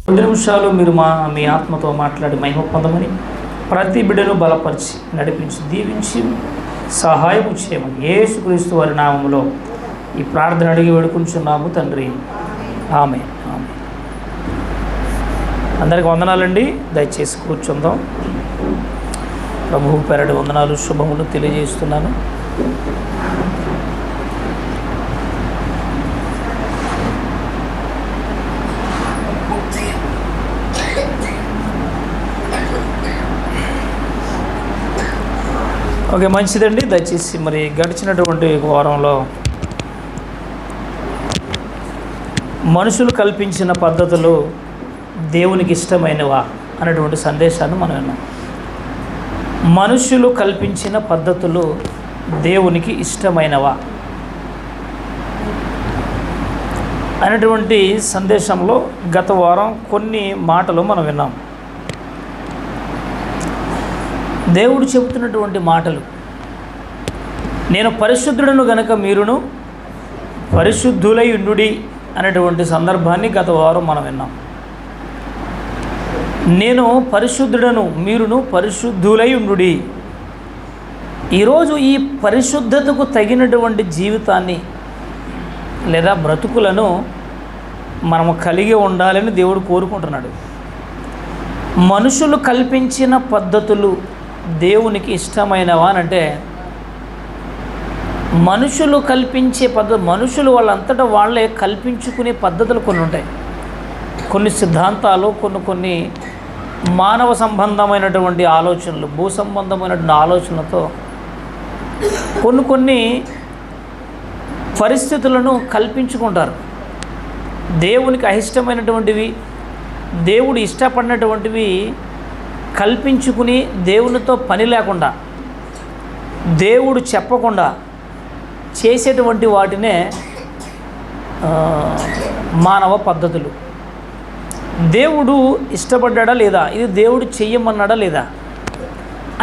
కొద్ది నిమిషాలు మీరు మీ ఆత్మతో మాట్లాడి మహిమ పొందమని, ప్రతి బిడ్డను బలపరిచి నడిపించి దీవించి సహాయం చేయమని యేసుక్రీస్తు వారి నామములో ఈ ప్రార్థన అడిగి వేడుకుంటున్నాము తండ్రి. ఆమె. అందరికి వందనాలండి. దయచేసి కూర్చుందాం. ప్రభువు పేరటి వందనాలు శుభములు తెలియజేస్తున్నాను. ఓకే, మంచిదండి. దయచేసి మరి గడిచినటువంటి వారంలో మనుషులు కల్పించిన పద్ధతులు దేవునికి ఇష్టమైనవా అనేటువంటి సందేశాన్ని మనం విన్నాం. మనుషులు కల్పించిన పద్ధతులు దేవునికి ఇష్టమైనవా అనేటువంటి సందేశంలో గత వారం కొన్ని మాటలు మనం విన్నాం. దేవుడు చెబుతున్నటువంటి మాటలు, నేను పరిశుద్ధుడను గనక మీరును పరిశుద్ధులై ఉండుడి అనేటువంటి సందర్భాన్ని గత వారం మనం విన్నాం. నేను పరిశుద్ధుడను మీరును పరిశుద్ధులై ఉండుడి. ఈరోజు ఈ పరిశుద్ధతకు తగినటువంటి జీవితాన్ని లేదా బ్రతుకులను మనము కలిగి ఉండాలని దేవుడు కోరుకుంటున్నాడు. మనుషులు కల్పించిన పద్ధతులు దేవునికి ఇష్టమైనవా అని అంటే, మనుషులు కల్పించే మనుషులు వాళ్ళంతటా వాళ్ళే కల్పించుకునే పద్ధతులు కొన్ని ఉంటాయి. కొన్ని సిద్ధాంతాలు, కొన్ని మానవ సంబంధమైనటువంటి ఆలోచనలు, భూ సంబంధమైనటువంటి ఆలోచనలతో కొన్ని పరిస్థితులను కల్పించుకుంటారు. దేవునికి అయిష్టమైనటువంటివి, దేవుడు ఇష్టపడినటువంటివి కల్పించుకుని దేవునితో పని లేకుండా, దేవుడు చెప్పకుండా చేసేటువంటి వాటినే మానవ పద్ధతులు. దేవుడు ఇష్టపడ్డా లేదా, ఇది దేవుడు చెయ్యమన్నాడా లేదా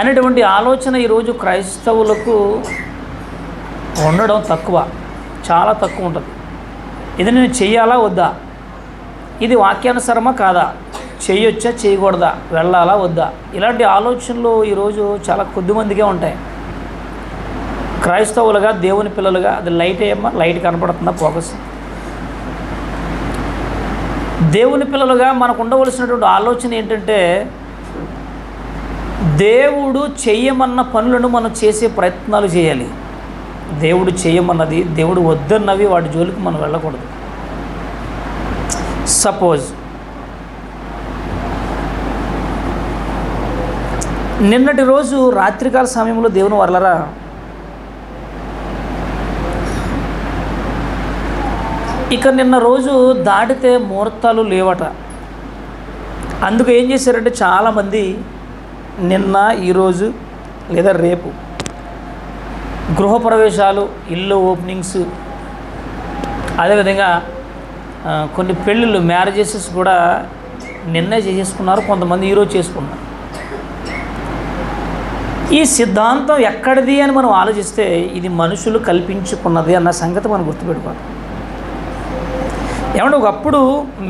అనేటువంటి ఆలోచన ఈరోజు క్రైస్తవులకు ఉండడం తక్కువ, చాలా తక్కువ ఉంటుంది. ఇది నేను చెయ్యాలా వద్దా, ఇది వాక్యానుసారమా కాదా, చేయొచ్చా చేయకూడదా, వెళ్ళాలా వద్దా, ఇలాంటి ఆలోచనలు ఈరోజు చాలా కొద్దిమందికే ఉంటాయి. క్రైస్తవులుగా, దేవుని పిల్లలుగా అది లైట్ ఏమన్నా, లైట్ కనపడుతుందా ఫోకస్? దేవుని పిల్లలుగా మనకు ఉండవలసినటువంటి ఆలోచన ఏంటంటే, దేవుడు చెయ్యమన్న పనులను మనం చేసే ప్రయత్నాలు చేయాలి. దేవుడు చెయ్యమన్నది, దేవుడు వద్దన్నవి వాటి జోలికి మనం వెళ్ళకూడదు. సపోజ్ నిన్నటి రోజు రాత్రికాల సమయంలో దేవుని వర్లరా ఇక నిన్న రోజు దాటితే ముహూర్తాలు లేవట. అందుకు ఏం చేశారంటే చాలామంది నిన్న, ఈరోజు లేదా రేపు గృహప్రవేశాలు, ఇల్లు ఓపెనింగ్స్, అదేవిధంగా కొన్ని పెళ్ళిళ్ళు, మ్యారేజెస్ కూడా నిన్నే చేసేసుకున్నారు. కొంతమంది ఈరోజు చేసుకున్నారు. ఈ సిద్ధాంతం ఎక్కడిది అని మనం ఆలోచిస్తే ఇది మనుషులు కల్పించుకున్నది అన్న సంగతి మనం గుర్తుపెట్టుకోవాలి. ఏమంటే ఒకప్పుడు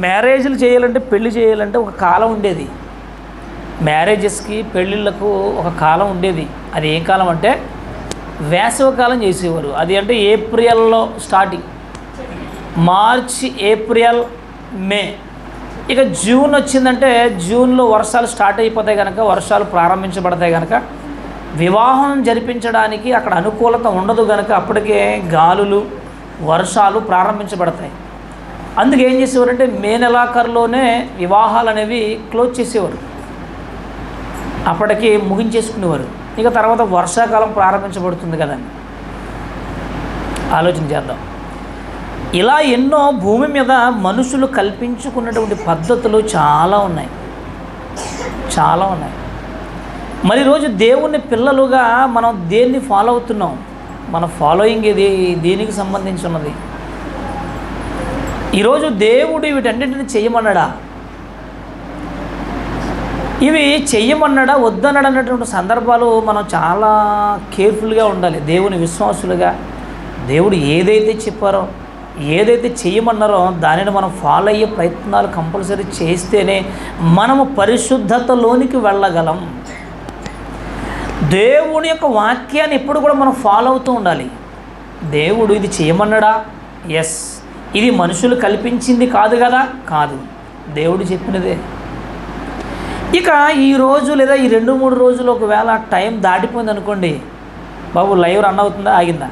మ్యారేజ్లు చేయాలంటే, పెళ్లి చేయాలంటే ఒక కాలం ఉండేది. మ్యారేజెస్కి, పెళ్ళిళ్ళకు ఒక కాలం ఉండేది. అది ఏ కాలం అంటే వేసవికాలం చేసేవారు. అది అంటే ఏప్రిల్లో స్టార్టింగ్, మార్చ్, ఏప్రిల్, మే. ఇక జూన్ వచ్చిందంటే జూన్లో వర్షాలు స్టార్ట్ అయిపోతాయి కనుక, వర్షాలు ప్రారంభించబడతాయి కనుక వివాహం జరిపించడానికి అక్కడ అనుకూలత ఉండదు కనుక అప్పటికే గాలులు, వర్షాలు ప్రారంభించబడతాయి. అందుకే ఏం చేసేవారంటే మే నెలాఖరులోనే వివాహాలు అనేవి క్లోజ్ చేసేవారు, అప్పటికి ముగించేసుకునేవారు. ఇక తర్వాత వర్షాకాలం ప్రారంభించబడుతుంది కదండి. ఆలోచన చేద్దాం. ఇలా ఎన్నో భూమి మీద మనుషులు కల్పించుకున్నటువంటి పద్ధతులు చాలా ఉన్నాయి. మరి ఈరోజు దేవుని పిల్లలుగా మనం దేన్ని ఫాలో అవుతున్నాం? మన ఫాలోయింగ్ ఇది దేనికి సంబంధించి ఉన్నది? ఈరోజు దేవుడు వీటన్నింటిని చెయ్యమన్నాడా? ఇవి చెయ్యమన్నాడా వద్దన్నాడు అన్నటువంటి సందర్భాలు మనం చాలా కేర్ఫుల్గా ఉండాలి. దేవుని విశ్వాసులుగా దేవుడు ఏదైతే చెప్పారో ఏదైతే చేయమన్నారో దానిని మనం ఫాలో అయ్యే ప్రయత్నాలు కంపల్సరీ చేస్తేనే మనము పరిశుద్ధతలోనికి వెళ్ళగలం. దేవుని యొక్క వాక్యాన్ని ఎప్పుడు కూడా మనం ఫాలో అవుతూ ఉండాలి. దేవుడు ఇది చేయమన్నాడా? ఎస్. ఇది మనుషులు కల్పించింది కాదు కదా? కాదు, దేవుడు చెప్పినదే. ఇక ఈ రోజు లేదా ఈ 2-3 రోజులు ఒకవేళ టైం దాటిపోయింది అనుకోండి, బాబు లైవ్ రన్ అవుతుందా, ఆగిందా?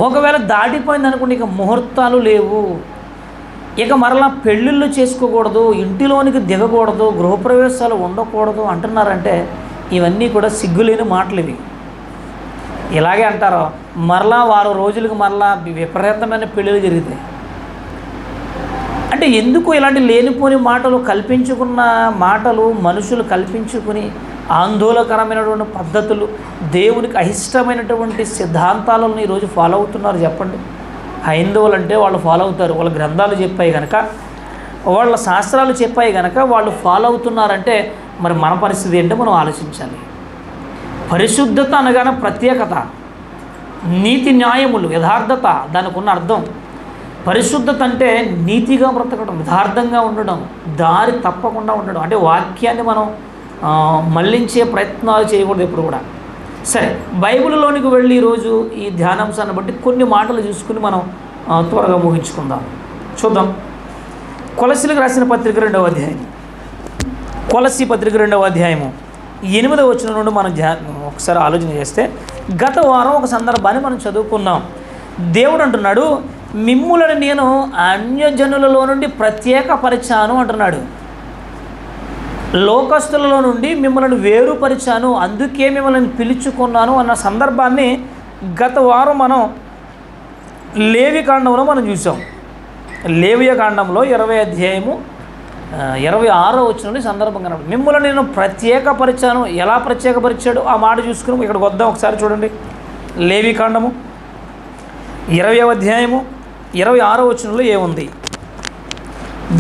ఒకవేళ దాటిపోయింది అనుకోండి, ఇక ముహూర్తాలు లేవు, ఇక మరలా పెళ్ళిళ్ళు చేసుకోకూడదు, ఇంటిలోనికి దిగకూడదు, గృహప్రవేశాలు ఉండకూడదు అంటున్నారంటే ఇవన్నీ కూడా సిగ్గులేని మాటలు. ఇవి ఇలాగే అంటారు. మరలా 1 రోజులకు మరలా విపరీతమైన పెళ్ళిళ్ళు జరుగుతాయి. అంటే ఎందుకు ఇలాంటి లేనిపోని మాటలు కల్పించుకున్న మాటలు మనుషులు కల్పించుకుని ఆందోళనకరమైనటువంటి పద్ధతులు, దేవునికి అయిష్టమైనటువంటి సిద్ధాంతాలను ఈరోజు ఫాలో అవుతున్నారు చెప్పండి. హైందవులు అంటే వాళ్ళు ఫాలో అవుతారు, వాళ్ళ గ్రంథాలు చెప్పాయి కనుక, వాళ్ళ శాస్త్రాలు చెప్పాయి కనుక వాళ్ళు ఫాలో అవుతున్నారంటే మరి మన పరిస్థితి ఏంటో మనం ఆలోచించాలి. పరిశుద్ధత అనగానే ప్రత్యేకత, నీతి న్యాయములు, యథార్థత, దానికి ఉన్న అర్థం. పరిశుద్ధత అంటే నీతిగా బ్రతకడం, యథార్థంగా ఉండడం, దారి తప్పకుండా ఉండడం. అంటే వాక్యాన్ని మనం మళ్లించే ప్రయత్నాలు చేయకూడదు ఎప్పుడు కూడా. సరే, బైబిల్లోనికి వెళ్ళి ఈరోజు ఈ ధ్యానాంశాన్ని బట్టి కొన్ని మాటలు చూసుకుని మనం త్వరగా ముగించుకుందాం. చూద్దాం. కొలసీలకు రాసిన పత్రిక 2వ అధ్యాయం, కొలసీ పత్రిక 2వ అధ్యాయము 8వ వచనం నుండి మనం ఒకసారి ఆలోచన చేస్తే, గత వారం ఒక సందర్భాన్ని మనం చదువుకున్నాం. దేవుడు అంటున్నాడు, మిమ్ములను నేను అన్యజనులలో నుండి ప్రత్యేకపరిచాను అంటున్నాడు. లోకస్తులలో నుండి మిమ్మల్ని వేరుపరిచాను, అందుకే మిమ్మల్ని పిలుచుకున్నాను అన్న సందర్భాన్ని గత వారం మనం లేవి కాండంలో మనం చూసాం. లేవియ కాండంలో 20వ అధ్యాయము 26వ వచనంలో సందర్భం కనబడి, మిమ్మల్ని నేను ప్రత్యేకపరిచాను. ఎలా ప్రత్యేకపరిచాడు ఆ మాట చూసుకుని ఇక్కడికి వద్దాం. ఒకసారి చూడండి. లేవి కాండము 20వ అధ్యాయము 26వ వచనంలో ఏముంది?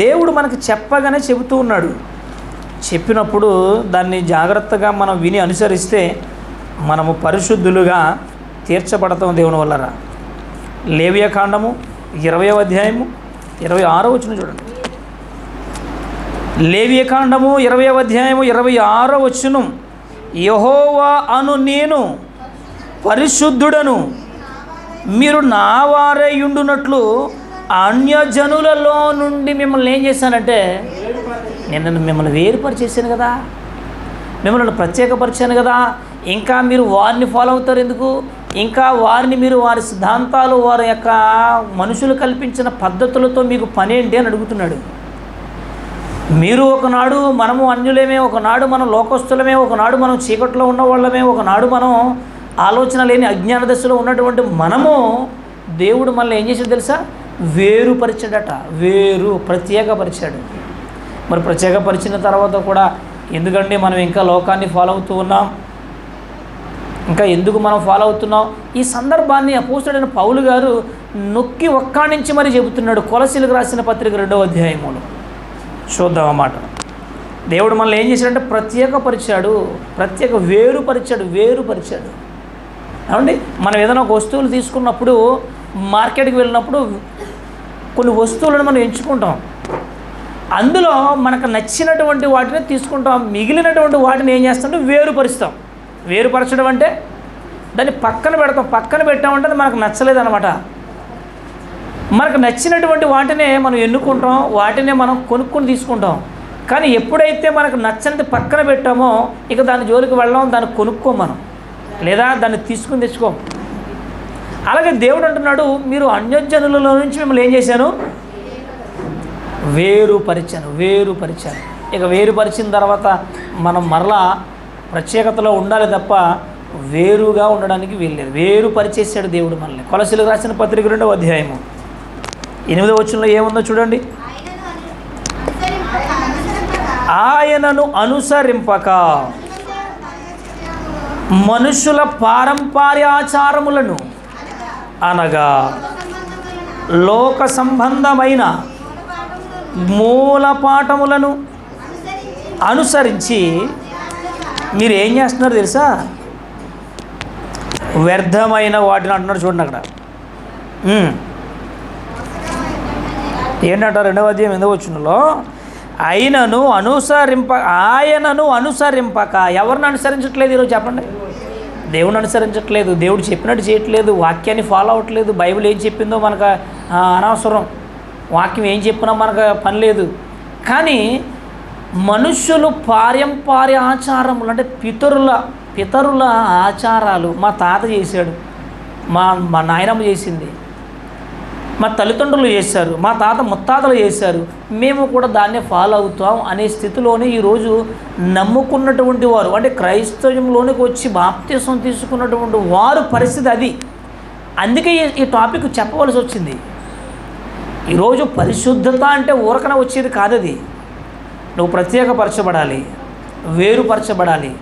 దేవుడు మనకు చెప్పగానే చెబుతూ ఉన్నాడు. చెప్పినప్పుడు దాన్ని జాగ్రత్తగా మనం విని అనుసరిస్తే మనము పరిశుద్ధులుగా తీర్చబడతాం దేవుని వల్లరా. లేవియ కాండము 20వ అధ్యాయము 26వ వచనం చూడండి. లేవియ కాండము 20వ అధ్యాయము 26వ వచనం, యెహోవా అను నేను పరిశుద్ధుడను, మీరు నా వారై ఉండునట్లు అన్యజనులలో నుండి మిమ్మల్ని ఏం చేశానంటే, నేను మిమ్మల్ని వేరుపరిచేసాను కదా, మిమ్మల్ని ప్రత్యేకపరిచాను కదా, ఇంకా మీరు వారిని ఫాలో అవుతారు ఎందుకు? ఇంకా వారిని మీరు వారి సిద్ధాంతాలు, వారి యొక్క మనుషులు కల్పించిన పద్ధతులతో మీకు పని ఏంటి అని అడుగుతున్నాడు. మీరు ఒకనాడు మనము అన్యులేమే, ఒకనాడు మనం లోకస్తులమే, ఒకనాడు మనం చీకట్లో ఉన్నవాళ్ళమే, ఒకనాడు మనం ఆలోచన లేని అజ్ఞాన దశలో ఉన్నటువంటి మనము, దేవుడు మనల్ని ఏం చేశాడు తెలుసా? వేరుపరిచాడట. ప్రత్యేకపరిచాడు. మరి ప్రత్యేకపరిచిన తర్వాత కూడా ఎందుకంటే మనం ఇంకా లోకాన్ని ఫాలో అవుతూ ఉన్నాం, ఇంకా ఎందుకు మనం ఫాలో అవుతున్నాం? ఈ సందర్భాన్ని అపోస్తలుడైన పౌలు గారు నొక్కి ఒక్కాణించి మరి చెబుతున్నాడు. కొలసీలకు రాసిన పత్రిక 2వ అధ్యాయములో చూద్దాం అన్నమాట. దేవుడు మనల్ని ఏం చేశాడంటే ప్రత్యేకపరిచాడు, వేరుపరిచాడు. అవునండి, మనం ఏదైనా ఒక వస్తువులు తీసుకున్నప్పుడు మార్కెట్కి వెళ్ళినప్పుడు కొన్ని వస్తువులను మనం ఎంచుకుంటాం. అందులో మనకు నచ్చినటువంటి వాటిని తీసుకుంటాం, మిగిలినటువంటి వాటిని ఏం చేస్తామంటే వేరుపరుస్తాం. వేరుపరచడం అంటే దాన్ని పక్కన పెడతాం. పక్కన పెట్టామంటే అది మనకు నచ్చలేదన్నమాట. మనకు నచ్చినటువంటి వాటినే మనం ఎన్నుకుంటాం, వాటినే మనం కొనుక్కొని తీసుకుంటాం. కానీ ఎప్పుడైతే మనకు నచ్చనిది పక్కన పెట్టామో ఇక దాని జోలికి వెళ్ళాం, దాన్ని కొనుక్కోం మనం, లేదా దాన్ని తీసుకుని తెచ్చుకోం. అలాగే దేవుడు అంటున్నాడు, మీరు అన్యజనులలో నుంచి మిమ్మల్ని ఏం చేశాను? వేరుపరిచాను. ఇక వేరుపరిచిన తర్వాత మనం మరలా ప్రత్యేకతలో ఉండాలి తప్ప వేరుగా ఉండడానికి వీల్లేదు. వేరుపరిచేసాడు దేవుడు మనల్ని. కొలసీలకు రాసిన పత్రిక 2వ అధ్యాయము 8వ వచనంలో ఏముందో చూడండి. ఆయనను అనుసరింపక మనుషుల పారంపర్యాచారములను అనగా లోక సంబంధమైన మూలపాఠములను అనుసరించి మీరు ఏం చేస్తున్నారు తెలుసా? వ్యర్థమైన వాటిని అంటున్నారు చూడండి అక్కడ. ఏంటంటారు 2వ అధ్యాయం 8వ వచనంలో, ఆయనను అనుసరింపక ఎవరిని అనుసరించట్లేదు ఈరోజు చెప్పండి? దేవుని అనుసరించట్లేదు, దేవుడు చెప్పినట్టు చేయట్లేదు, వాక్యాన్ని ఫాలో అవ్వట్లేదు. బైబిల్ ఏం చెప్పిందో మనకు అనవసరం, వాక్యం ఏం చెప్పినా మనకు పని లేదు. కానీ మనుషులు పారంపర్య ఆచారములు అంటే పితరుల ఆచారాలు, మా తాత చేశాడు, మా నాయనమ్మ చేసింది, మా తల్లిదండ్రులు చేశారు, మా తాత ముత్తాతలు చేశారు, మేము కూడా దాన్నే ఫాలో అవుతాం అనే స్థితిలోనే ఈరోజు నమ్ముకున్నటువంటి వారు, అంటే క్రైస్తవంలోనికి వచ్చి బాప్తిసం తీసుకున్నటువంటి వారు పరిస్థితి అది. అందుకే ఈ టాపిక్ చెప్పవలసి వచ్చింది. ఈరోజు పరిశుద్ధత అంటే ఊరకన వచ్చేది కాదది. నువ్వు ప్రత్యేకపరచబడాలి, వేరుపరచబడాలి.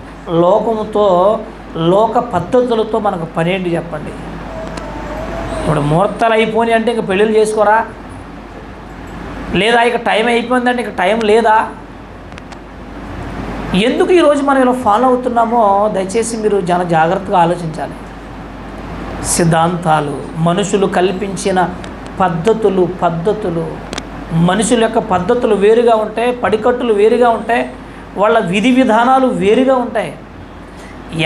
లోక పద్ధతులతో మనకు పనేంటి చెప్పండి? ఇప్పుడు ముహూర్తాలు అయిపోయి అంటే ఇంక పెళ్ళిళ్ళు చేసుకోరా? లేదా ఇక టైం అయిపోయిందంటే ఇక టైం లేదా? ఎందుకు ఈరోజు మనం ఇలా ఫాలో అవుతున్నామో దయచేసి మీరు జాగ్రత్తగా ఆలోచించాలి. సిద్ధాంతాలు, మనుషులు కల్పించిన పద్ధతులు మనుషుల యొక్క పద్ధతులు వేరుగా ఉంటాయి, పడికట్టులు వేరుగా ఉంటాయి, వాళ్ళ విధి విధానాలు వేరుగా ఉంటాయి.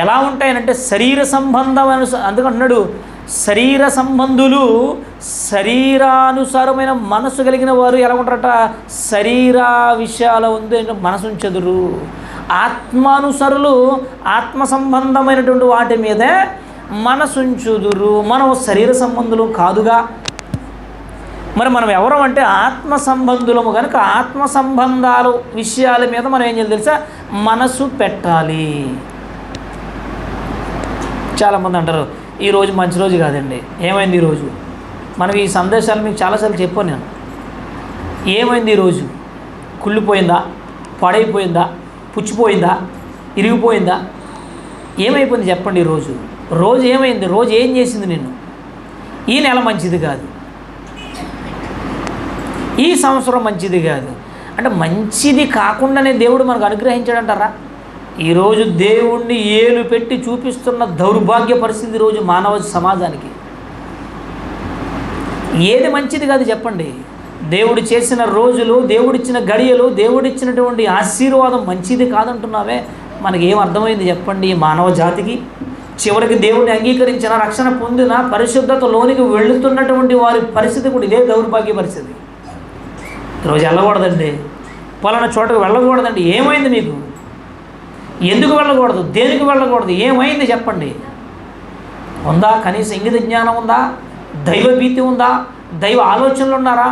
ఎలా ఉంటాయనంటే శరీర సంబంధమైన, అందుకంటున్నాడు శరీర సంబంధులు శరీరానుసారమైన మనసు కలిగిన వారు ఎలా ఉంటారట? శరీర విషయాల ఉంది మనసు ఉంచెదరు. ఆత్మానుసరులు ఆత్మ సంబంధమైనటువంటి వాటి మీదే మనసుంచుదురు. మనం శరీర సంబంధులు కాదుగా. మరి మనం ఎవరం అంటే ఆత్మ సంబంధులము కనుక ఆత్మ సంబంధాలు విషయాల మీద మనం ఏం చేయాలి తెలుసా? మనసు పెట్టాలి. చాలామంది అంటారు ఈరోజు మంచి రోజు కాదండి. ఏమైంది ఈరోజు? మనం ఈ సందేశాలు మీకు చాలాసార్లు చెప్పాను నేను. ఏమైంది ఈరోజు? కుళ్ళిపోయిందా? పాడైపోయిందా? పుచ్చిపోయిందా? ఇరిగిపోయిందా? ఏమైపోయింది చెప్పండి? రోజు ఏమైంది? రోజు ఏం చేసింది నిన్ను? ఈ నెల మంచిది కాదు, ఈ సంవత్సరం మంచిది కాదు అంటే మంచిది కాకుండానే దేవుడు మనకు అనుగ్రహించాడంటారా? ఈరోజు దేవుణ్ణి ఏలు పెట్టి చూపిస్తున్న దౌర్భాగ్య పరిస్థితి ఈరోజు మానవ సమాజానికి. ఏది మంచిది కాదు చెప్పండి? దేవుడు చేసిన రోజులు, దేవుడిచ్చిన గడియలు, దేవుడిచ్చినటువంటి ఆశీర్వాదం మంచిది కాదంటున్నావే. మనకి ఏం అర్థమైంది చెప్పండి? ఈ మానవ జాతికి చివరికి దేవుడిని అంగీకరించిన, రక్షణ పొందిన, పరిశుద్ధతలోనికి వెళుతున్నటువంటి వారి పరిస్థితి కూడా ఇదే దౌర్భాగ్య పరిస్థితి. ఈరోజు వెళ్ళకూడదండి, పలానా చోటకు వెళ్ళకూడదండి. ఏమైంది మీకు? ఎందుకు వెళ్ళకూడదు? దేనికి వెళ్ళకూడదు? ఏమైంది చెప్పండి? ఉందా కనీసం ఇంగిత జ్ఞానం ఉందా? దైవభీతి ఉందా? దైవ ఆలోచనలు ఉన్నారా?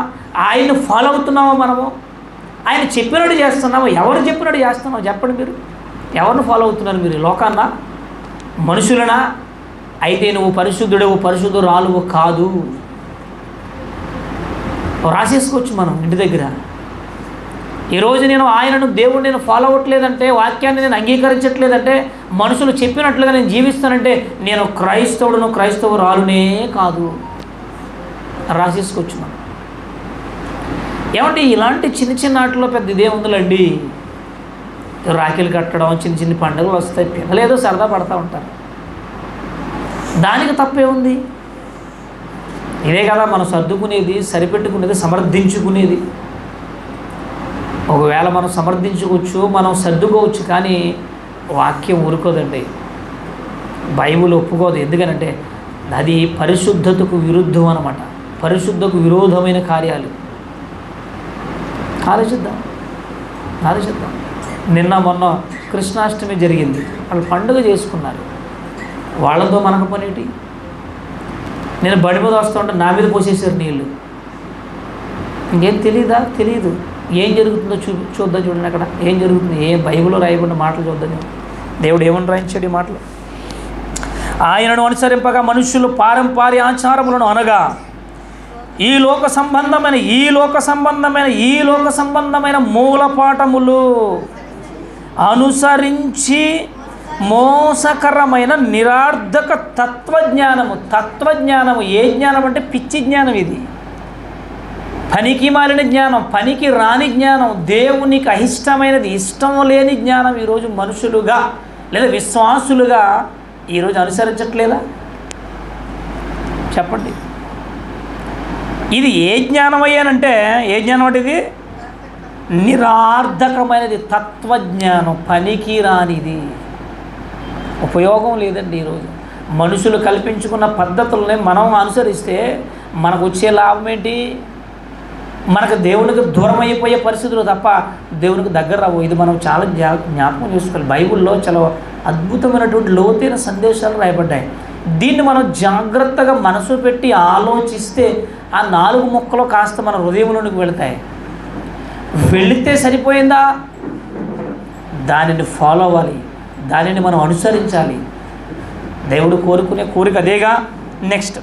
ఆయన్ని ఫాలో అవుతున్నామా మనము? ఆయన చెప్పినట్టు చేస్తున్నామా? ఎవరు చెప్పినట్టు చేస్తున్నామో చెప్పండి. మీరు ఎవరిని ఫాలో అవుతున్నారు? మీరు లోకాన్నా, మనుషులనా? అయితే నువ్వు పరిశుద్ధుడవు, పరిశుద్ధురాలువు కాదు. రాసేసుకోవచ్చు మనం ఇంటి దగ్గర. ఈరోజు నేను దేవుడిని నేను ఫాలో అవ్వట్లేదంటే, వాక్యాన్ని నేను అంగీకరించట్లేదంటే, మనుషులు చెప్పినట్లుగా నేను జీవిస్తానంటే నేను క్రైస్తవురాలునే కాదు. రాసేసుకోవచ్చు మనం. ఏమంటే ఇలాంటి చిన్న వాటిలో పెద్ద ఇదే ఉందిలేండి. రాఖీలు కట్టడం, చిన్న పండుగలు వస్తాయి, పిల్లలేదో సరదా పడతా ఉంటారు. దానికి తప్పే ఉంది? ఇదే కదా మనం సర్దుకునేది, సరిపెట్టుకునేది, సమర్థించుకునేది. ఒకవేళ మనం సమర్థించుకోవచ్చు, మనం సర్దుకోవచ్చు, కానీ వాక్యం ఊరుకోదండి. బైబిల్ ఒప్పుకోదు. ఎందుకనంటే అది పరిశుద్ధతకు విరుద్ధం అన్నమాట. పరిశుద్ధకు విరోధమైన కార్యాలు. ఆలోచిద్దాం. నిన్న మొన్న కృష్ణాష్టమి జరిగింది, వాళ్ళు పండుగ చేసుకున్నారు. వాళ్ళతో మనకు పనేటి? నేను బండి మీద వస్తుంటే నా మీద పోసేసారు నీళ్ళు. ఇంకేం తెలీదు. ఏం జరుగుతుందో చూద్దాం. చూడండి అక్కడ ఏం జరుగుతుంది. బైబిల్లో రాయబడిన మాటలు చూద్దాం. దేవుడు ఏమని రాయించాడు ఈ మాటలు? ఆయనను అనుసరింపగా మనుష్యులు పారంపర్య ఆచారములను అనగా ఈ లోక సంబంధమైన మూలపాఠములు అనుసరించి మోసకరమైన నిరార్థక తత్వజ్ఞానము. ఏ జ్ఞానం అంటే పిచ్చి జ్ఞానం. ఇది పనికి మాలిన జ్ఞానం, పనికి రాని జ్ఞానం, దేవునికి అయిష్టమైనది, ఇష్టం లేని జ్ఞానం ఈరోజు మనుషులుగా లేదా విశ్వాసులుగా ఈరోజు అనుసరించట్లేదా చెప్పండి? ఇది ఏ జ్ఞానం అయ్యానంటే, ఏ జ్ఞానం అంటే ఇది నిరార్థకమైనది, తత్వజ్ఞానం, పనికి రానిది, ఉపయోగం లేదండి. ఈరోజు మనుషులు కల్పించుకున్న పద్ధతుల్ని మనం అనుసరిస్తే మనకు వచ్చే లాభం ఏంటి? మనకు దేవునికి దూరం అయిపోయే పరిస్థితులు తప్ప దేవునికి దగ్గర రావు. ఇది మనం చాలా జ్ఞాపకం చేసుకోవాలి. బైబిల్లో చాలా అద్భుతమైనటువంటి లోతైన సందేశాలు రాయబడ్డాయి. దీన్ని మనం జాగ్రత్తగా మనసు పెట్టి ఆలోచిస్తే ఆ 4 ముక్కలు కాస్త మన హృదయంలోనికి వెళతాయి. వెళితే సరిపోయిందా? దానిని ఫాలో అవ్వాలి, దానిని మనం అనుసరించాలి. దేవుడు కోరుకునే కోరిక అదేగా. నెక్స్ట్,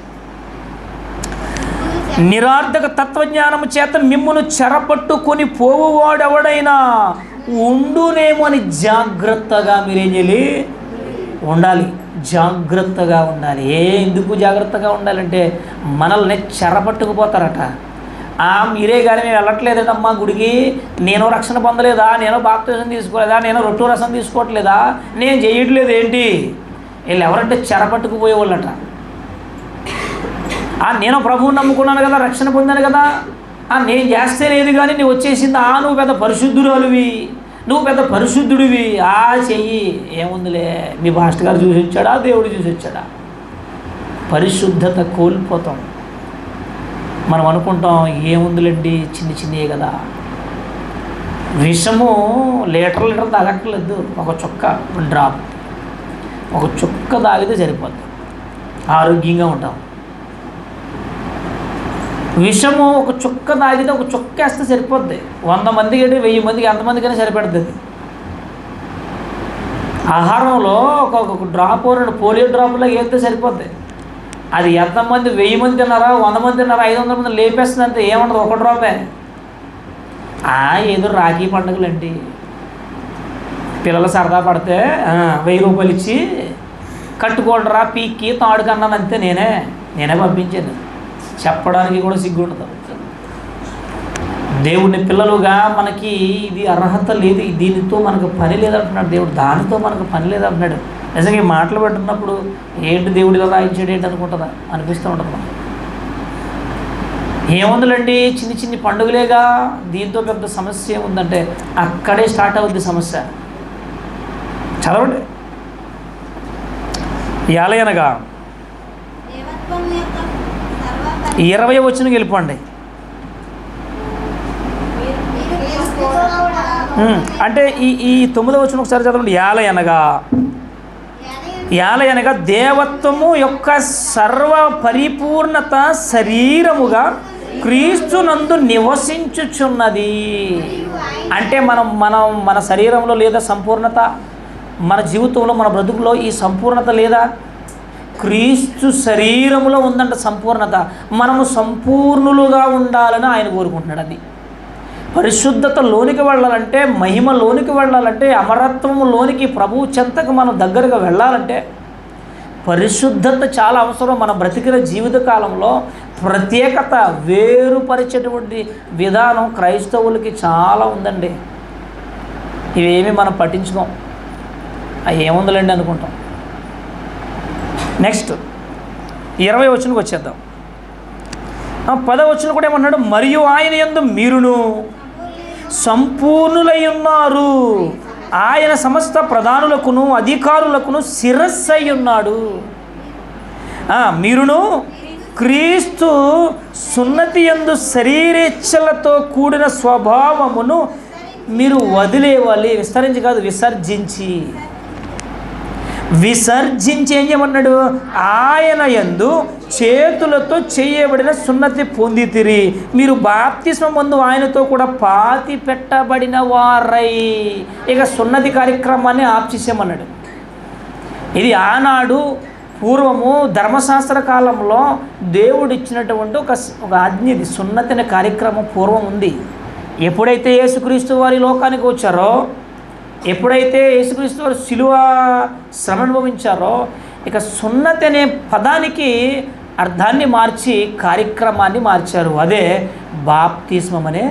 నిరార్థక తత్వజ్ఞానము చేత మిమ్మును చెరపట్టుకొని పోవువాడెవడైనా ఉండునేమో అని జాగ్రత్తగా మీరేం చేయాలి? ఉండాలి, జాగ్రత్తగా ఉండాలి. ఎందుకు జాగ్రత్తగా ఉండాలంటే మనల్ని చెరపట్టుకుపోతారట. మీరే కానీ మేము వెళ్ళట్లేదమ్మా గుడికి, నేను రక్షణ పొందలేదా, నేను బాప్తిజం తీసుకోలేదా, నేను రొట్టె రసం తీసుకోవట్లేదా, నేను చేయట్లేదు ఏంటి? వీళ్ళు ఎవరంటే చెరపట్టుకుపోయేవాళ్ళట. నేను ప్రభువుని నమ్ముకున్నాను కదా, రక్షణ పొందాను కదా, నేను చేస్తే లేదు కానీ నువ్వు వచ్చేసింది, నువ్వు పెద్ద పరిశుద్ధురాలువి, నువ్వు పెద్ద పరిశుద్ధుడివి, చెయ్యి, ఏముందిలే, మీ మాస్టర్ గారు చూసి వచ్చాడా, దేవుడు చూసి వచ్చాడా? పరిశుద్ధత కోల్పోతాం. మనం అనుకుంటాం ఏముందిలేండి, చిన్నయే కదా. విషము లీటర్ తాగట్లేదు, ఒక చుక్క డ్రాప్, ఒక చుక్క తాగితే సరిపోద్ది, ఆరోగ్యంగా ఉంటాం. విషము ఒక చుక్క తాగితే ఒక చుక్క వేస్తే సరిపోద్ది. 100 మందికి అంటే 1000 మందికి, ఎంతమందికైనా సరిపెడుతుంది. ఆహారంలో ఒక డ్రాప్, 2 పోలియో డ్రాపులో వేస్తే సరిపోద్ది. అది ఎంతమంది, 1000 మంది తిన్నారా, 100 మంది తిన్నారా, 500 మంది లేపేస్తుంది అంతే, ఏముండదు, ఒక డ్రాపే. ఏదో రాఖీ పండుగలండి, పిల్లలు సరదా పడితే 1000 రూపాయలు ఇచ్చి కట్టుకోండిరా పీక్కి తాడుకన్నాను అంతే. నేనే పంపించాను. చెప్పడానికి కూడా సిగ్గుండదు. దేవుని పిల్లలుగా మనకి ఇది అర్హత లేదు, దీనితో మనకు పని లేదంటున్నాడు దేవుడు, దానితో మనకు పని లేదంటున్నాడు. నిజంగా ఈ మాటలు పెట్టున్నప్పుడు ఏంటి దేవుడు ఇలా రాయించాడు ఏంటి అనుకుంటుందా, అనిపిస్తూ ఉంటుంది మనకు. ఏముందులండి, చిన్ని పండుగలేగా, దీంతో పెద్ద సమస్య ఏముందంటే అక్కడే స్టార్ట్ అవుద్ది సమస్య. చదవండి. యాలయనగా 20వ వచనం వెళ్ళిపోండి. అంటే ఈ 9వ వచనం ఒకసారి చదవండి. యాలయనగా దేవత్వము యొక్క సర్వ పరిపూర్ణత శరీరముగా క్రీస్తునందు నివసించుచున్నది. అంటే మన శరీరంలో లేదా సంపూర్ణత, మన జీవితంలో, మన బ్రతుకులో ఈ సంపూర్ణత లేదా? క్రీస్తు శరీరములో ఉందంట సంపూర్ణత. మనము సంపూర్ణులుగా ఉండాలని ఆయన కోరుకుంటున్నాడు. అది పరిశుద్ధత లోనికి వెళ్ళాలంటే, మహిమలోనికి వెళ్ళాలంటే, అమరత్వములోనికి, ప్రభువు చెంతకు మనం దగ్గరగా వెళ్ళాలంటే పరిశుద్ధత చాలా అవసరం. మన బ్రతికిన జీవితకాలంలో ప్రత్యేకత, వేరుపరిచేటువంటి విధానం క్రైస్తవులకి చాలా ఉందండి. ఇవేమి మనం పట్టించుకోం, అవి ఏముందిలేండి అనుకుంటాం. నెక్స్ట్ 20వ వచనంకి వచ్చేద్దాం. 10వ వచనం కూడా ఏమన్నాడు? మరియు ఆయన యందు మీరును సంపూర్ణులై ఉన్నారు, ఆయన సమస్త ప్రధానులకును అధికారులకును శిరస్సై ఉన్నాడు. మీరును క్రీస్తు సున్నతి యందు శరీరేచ్ఛలతో కూడిన స్వభావమును మీరు వదిలేవాలి. విస్తరించి కాదు, విసర్జించి ఏం చేయమన్నాడు? ఆయన యందు చేతులతో చేయబడిన సున్నతి పొందితిరి, మీరు బాప్తిస్మం ముందు ఆయనతో కూడా పాతి పెట్టబడిన వారై. ఇక సున్నతి కార్యక్రమాన్ని ఆప్ చేసేయమన్నాడు. ఇది ఆనాడు పూర్వము ధర్మశాస్త్ర కాలంలో దేవుడు ఇచ్చినటువంటి ఒక ఆజ్ఞ. ఇది సున్నతి అనే కార్యక్రమం పూర్వం ఉంది. ఎప్పుడైతే యేసుక్రీస్తు వారి లోకానికి వచ్చారో, ఎప్పుడైతే యేసుక్రీస్తు వారు శిలువ శ్రమ అనుభవించారో, ఇక సున్నతి అనే పదానికి అర్థాన్ని మార్చి కార్యక్రమాన్ని మార్చారు. అదే బాప్తిస్మం అనే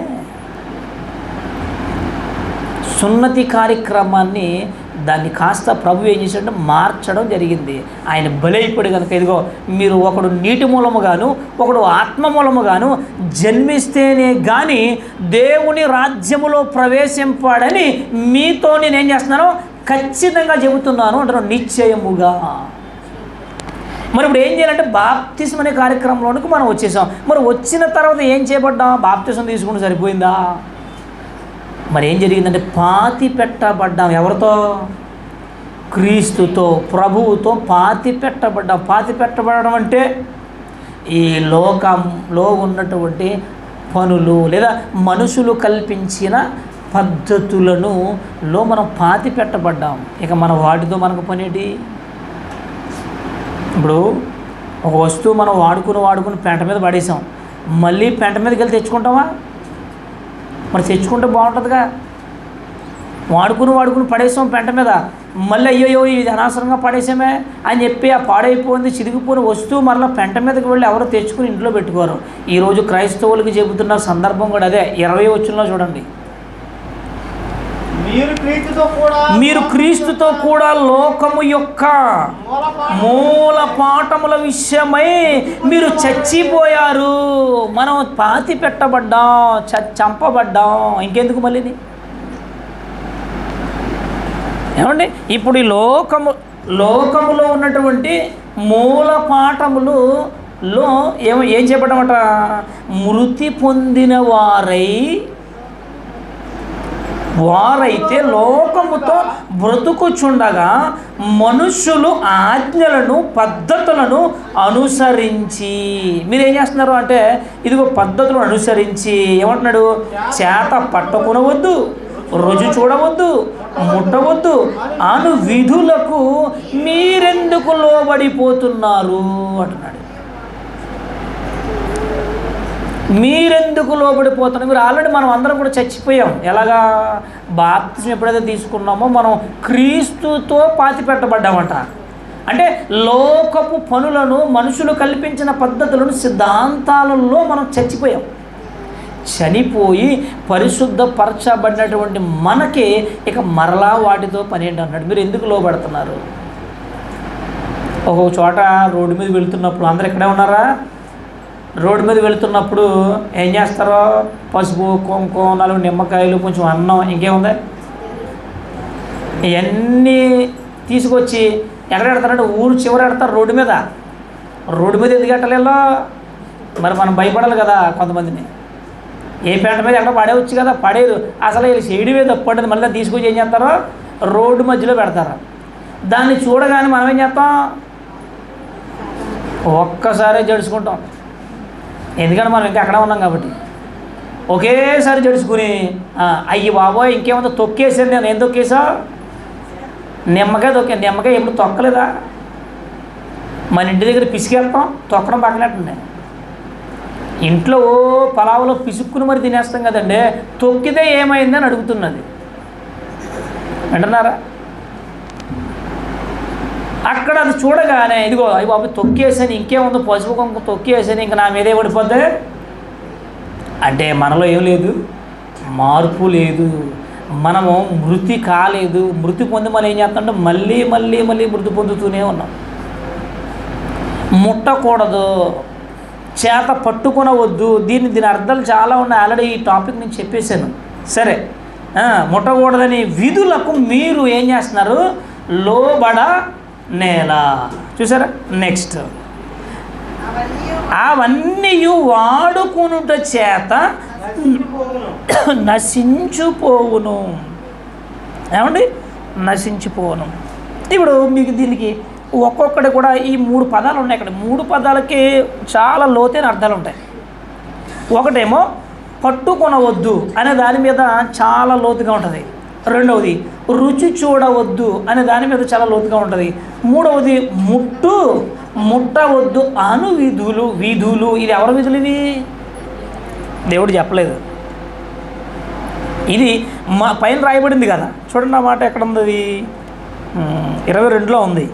సున్నతి కార్యక్రమాన్ని దాన్ని కాస్త ప్రభు ఏం చేశాడంటే మార్చడం జరిగింది. ఆయన బలైపోయాడు కనుక ఇదిగో మీరు ఒకడు నీటి మూలముగాను ఒకడు ఆత్మ మూలముగాను జన్మిస్తేనే కానీ దేవుని రాజ్యములో ప్రవేశింపాడని మీతో నేనేం చేస్తున్నాను ఖచ్చితంగా చెబుతున్నాను అంటున్నాను, నిశ్చయముగా. మరి ఇప్పుడు ఏం చేయాలంటే బాప్తిసం అనే కార్యక్రమంలోనికి మనం వచ్చేసాం. మరి వచ్చిన తర్వాత ఏం చేయబడ్డాం? బాప్తిసం తీసుకుంటే సరిపోయిందా? మరి ఏం జరిగిందంటే పాతి పెట్టబడ్డాం. ఎవరితో? క్రీస్తుతో, ప్రభువుతో పాతి పెట్టబడ్డాం. పాతి పెట్టబడడం అంటే ఈ లోకంలో ఉన్నటువంటి పనులు లేదా మనుషులు కల్పించిన పద్ధతులను మనం పాతి పెట్టబడ్డాం. ఇక మన వాటితో మనకు పనేటి? ఇప్పుడు ఒక వస్తువు మనం వాడుకుని పెంట మీద పడేసాం, మళ్ళీ పెంట మీదకి వెళ్ళి తెచ్చుకుంటామా? మరి తెచ్చుకుంటే బాగుంటుందిగా. వాడుకుని పడేసాం పెంట మీద, మళ్ళీ అయ్యో ఇది అనవసరంగా పడేసామే అని చెప్పి ఆ పాడైపోయింది చిరిగిపోయిన వస్తువు మరలా పెంట మీదకి వెళ్ళి ఎవరో తెచ్చుకుని ఇంట్లో పెట్టుకోరు. ఈరోజు క్రైస్తవులకి చెబుతున్న సందర్భం కూడా అదే. 20 వచనంలో చూడండి, మీరు క్రీస్తుతో కూడా లోకము యొక్క మూల పాఠముల విషయమై మీరు చచ్చిపోయారు. మనం పాతి పెట్టబడ్డాం, చంపబడ్డాం. ఇంకెందుకు మళ్ళీ? ఏమండి, ఇప్పుడు ఈ లోకములో ఉన్నటువంటి మూల పాఠములలో ఏం చెప్పడమట? మృతి పొందిన వారైతే లోకముతో బ్రతుకుచుండగా మనుషులు ఆజ్ఞలను పద్ధతులను అనుసరించి, మీరేం చేస్తున్నారు అంటే ఇదిగో పద్ధతులను అనుసరించి ఏమంటున్నాడు? చేత పట్టుకునవద్దు, రుచి చూడవద్దు, ముట్టవద్దు అను విధులకు మీరెందుకు లోబడిపోతున్నారు అంటున్నాడు. మీరెందుకు లోబడిపోతున్నారు? మీరు ఆల్రెడీ మనం అందరం కూడా చచ్చిపోయాం. ఎలాగా? బాప్తిసం ఎప్పుడైతే తీసుకున్నామో మనం క్రీస్తుతో పాతి పెట్టబడ్డామంట. అంటే లోకపు పనులను, మనుషులు కల్పించిన పద్ధతులను, సిద్ధాంతాలలో మనం చచ్చిపోయాం. చనిపోయి పరిశుద్ధపరచబడినటువంటి మనకి ఇక మరలా వాటితో పని ఏంటి అన్నాడు. మీరు ఎందుకు లోబడుతున్నారు? ఒక్కొక్క చోట రోడ్డు మీద వెళుతున్నప్పుడు, అందరు ఇక్కడే ఉన్నారా? రోడ్డు మీద వెళుతున్నప్పుడు ఏం చేస్తారో? పసుపు, కుంకుమ, 4 నిమ్మకాయలు, కొంచెం అన్నం, ఇంకేముంది, ఇవన్నీ తీసుకొచ్చి ఎక్కడ పెడతారంటే ఊరు చివర పెడతారు. రోడ్డు మీద ఎందుకు పెట్టలేలో? మరి మనం భయపడాలి కదా. కొంతమందిని ఏ పెంట మీద ఎక్కడ పడేవచ్చు కదా, పడేరు. అసలు వీళ్ళు చేయడమే తప్పండి. మళ్ళీ తీసుకొచ్చి ఏం చేస్తారో రోడ్డు మధ్యలో పెడతారు. దాన్ని చూడగానే మనం ఏం చేస్తాం? ఒక్కసారే జడుచుకుంటాం. ఎందుకంటే మనం ఇంకా అక్కడ ఉన్నాం కాబట్టి. ఒకేసారి జడుచుకుని అయ్యి బాబోయ్ ఇంకేముందో తొక్కేసాను. నేను ఏం తొక్కేసా? నిమ్మకాయ నిమ్మకాయ ఎప్పుడు తొక్కలేదా? మన ఇంటి దగ్గర పిసికేస్తాం, తొక్కడం పక్కనట్టుండే. ఇంట్లో పలావులో పిసుక్కుని మరి తినేస్తాం కదండి. తొక్కితే ఏమైందని అడుగుతున్నది, అంటున్నారా? అక్కడ అది చూడగానే ఇదిగో అయ్యి బాబు తొక్కేసాను, ఇంకేముందో పసుపు కుంకుమ తొక్కేసాను, ఇంక నా మీదే పడిపోద్ది అంటే మనలో ఏం లేదు, మార్పు లేదు. మనము మృతి కాలేదు. మృతి పొంది మనం ఏం చేస్తామంటే మళ్ళీ మృతి పొందుతూనే ఉన్నాం. ముట్టకూడదు, చేత పట్టుకొనవద్దు. దీని అర్థాలు చాలా ఉన్నాయి. ఆల్రెడీ ఈ టాపిక్ నేను చెప్పేశాను. సరే, ముట్టకూడదని విధులకు మీరు ఏం చేస్తున్నారు? లోబడ నేల. చూసారా? నెక్స్ట్, అవన్నీ వాడుకునుట చేత నశించిపోవును. ఏమండి? నశించిపోవును. ఇప్పుడు మీకు దీనికి ఒక్కొక్కటి కూడా ఈ 3 పదాలు ఉన్నాయి. ఇక్కడ 3 పదాలకి చాలా లోతైన అర్థాలు ఉంటాయి. ఒకటేమో పట్టుకొనవద్దు అనే దాని మీద చాలా లోతుగా ఉంటుంది. రెండవది రుచి చూడవద్దు అనే దాని మీద చాలా లోతుగా ఉంటుంది. మూడవది ముట్టవద్దు అను విధులు. ఇది ఎవరి విధులు? ఇవి దేవుడు చెప్పలేదు. ఇది మా పైన రాయబడింది కదా, చూడండి. ఆ మాట ఎక్కడ ఉంది? అది 22లో ఉంది.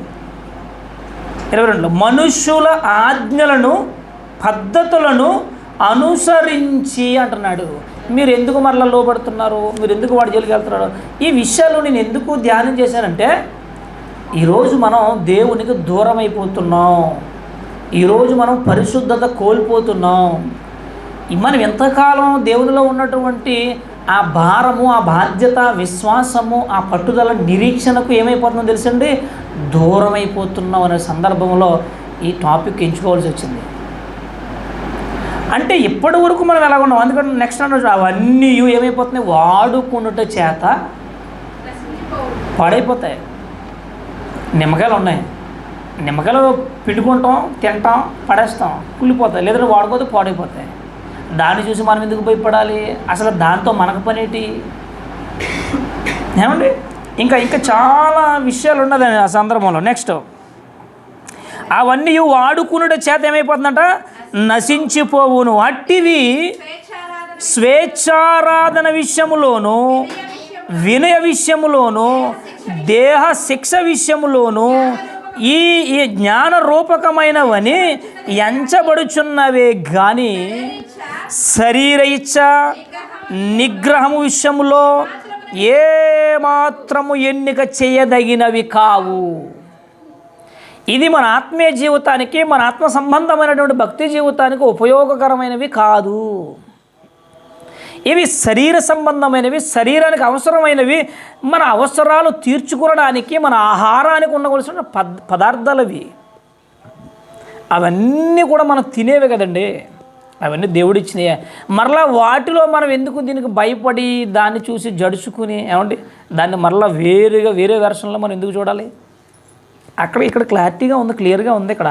22లో మనుష్యుల ఆజ్ఞలను పద్ధతులను అనుసరించి అంటున్నాడు. మీరు ఎందుకు మరలా లోబడుతున్నారు, మీరు ఎందుకు వాడి జోలికి వెళ్తున్నారు? ఈ విషయాలు నేను ఎందుకు ధ్యానం చేశానంటే, ఈరోజు మనం దేవునికి దూరం అయిపోతున్నాం, ఈరోజు మనం పరిశుద్ధత కోల్పోతున్నాం. మనం ఎంతకాలం దేవునిలో ఉన్నటువంటి ఆ భారము, ఆ బాధ్యత, విశ్వాసము, ఆ పట్టుదల, నిరీక్షణకు ఏమైపోతుందో తెలుసండి, దూరం అయిపోతున్నాం అనే సందర్భంలో ఈ టాపిక్ ఎంచుకోవాల్సి వచ్చింది. అంటే ఇప్పటి వరకు మనం ఎలా ఉన్నాం, అందుకని నెక్స్ట్ అన్న అవన్నీ ఏమైపోతున్నాయి, వాడుకున్నట చేత పాడైపోతాయి. నిమ్మకాయలు ఉన్నాయి, నిమ్మకాయలు పిండుకుంటాం, తింటాం, పడేస్తాం, కుళ్ళిపోతాయి, లేదంటే వాడుకోతే పాడైపోతాయి. దాన్ని చూసి మనం ఎందుకు భయపడాలి? అసలు దాంతో మనకు పనేటి? ఏమండి, ఇంకా చాలా విషయాలు ఉన్నది ఆ సందర్భంలో. నెక్స్ట్, అవన్నీ వాడుకున్నట చేత ఏమైపోతుందంట, నశించిపోవును. అట్టివి స్వేచ్ఛారాధన విషయములోను, వినయ విషయములోను, దేహ శిక్ష విషయములోను ఈ జ్ఞాన రూపకమైనవని ఎంచబడుచున్నవే కానీ శరీర ఇచ్చ నిగ్రహము విషయములో ఏమాత్రము ఎన్నిక చేయదగినవి కావు. ఇది మన ఆత్మీయ జీవితానికి, మన ఆత్మ సంబంధమైనటువంటి భక్తి జీవితానికి ఉపయోగకరమైనవి కాదు. ఇవి శరీర సంబంధమైనవి, శరీరానికి అవసరమైనవి, మన అవసరాలు తీర్చుకోవడానికి, మన ఆహారానికి ఉండవలసిన పదార్థాలు అవి. అవన్నీ కూడా మనం తినేవే కదండి, అవన్నీ దేవుడిచ్చినాయే. మరలా వాటిలో మనం ఎందుకు దీనికి భయపడి దాన్ని చూసి జడుచుకుని, ఏమండి, దాన్ని మరలా వేరే వెర్షన్లో మనం ఎందుకు చూడాలి? ఇక్కడ క్లారిటీగా ఉంది, క్లియర్గా ఉంది. ఇక్కడ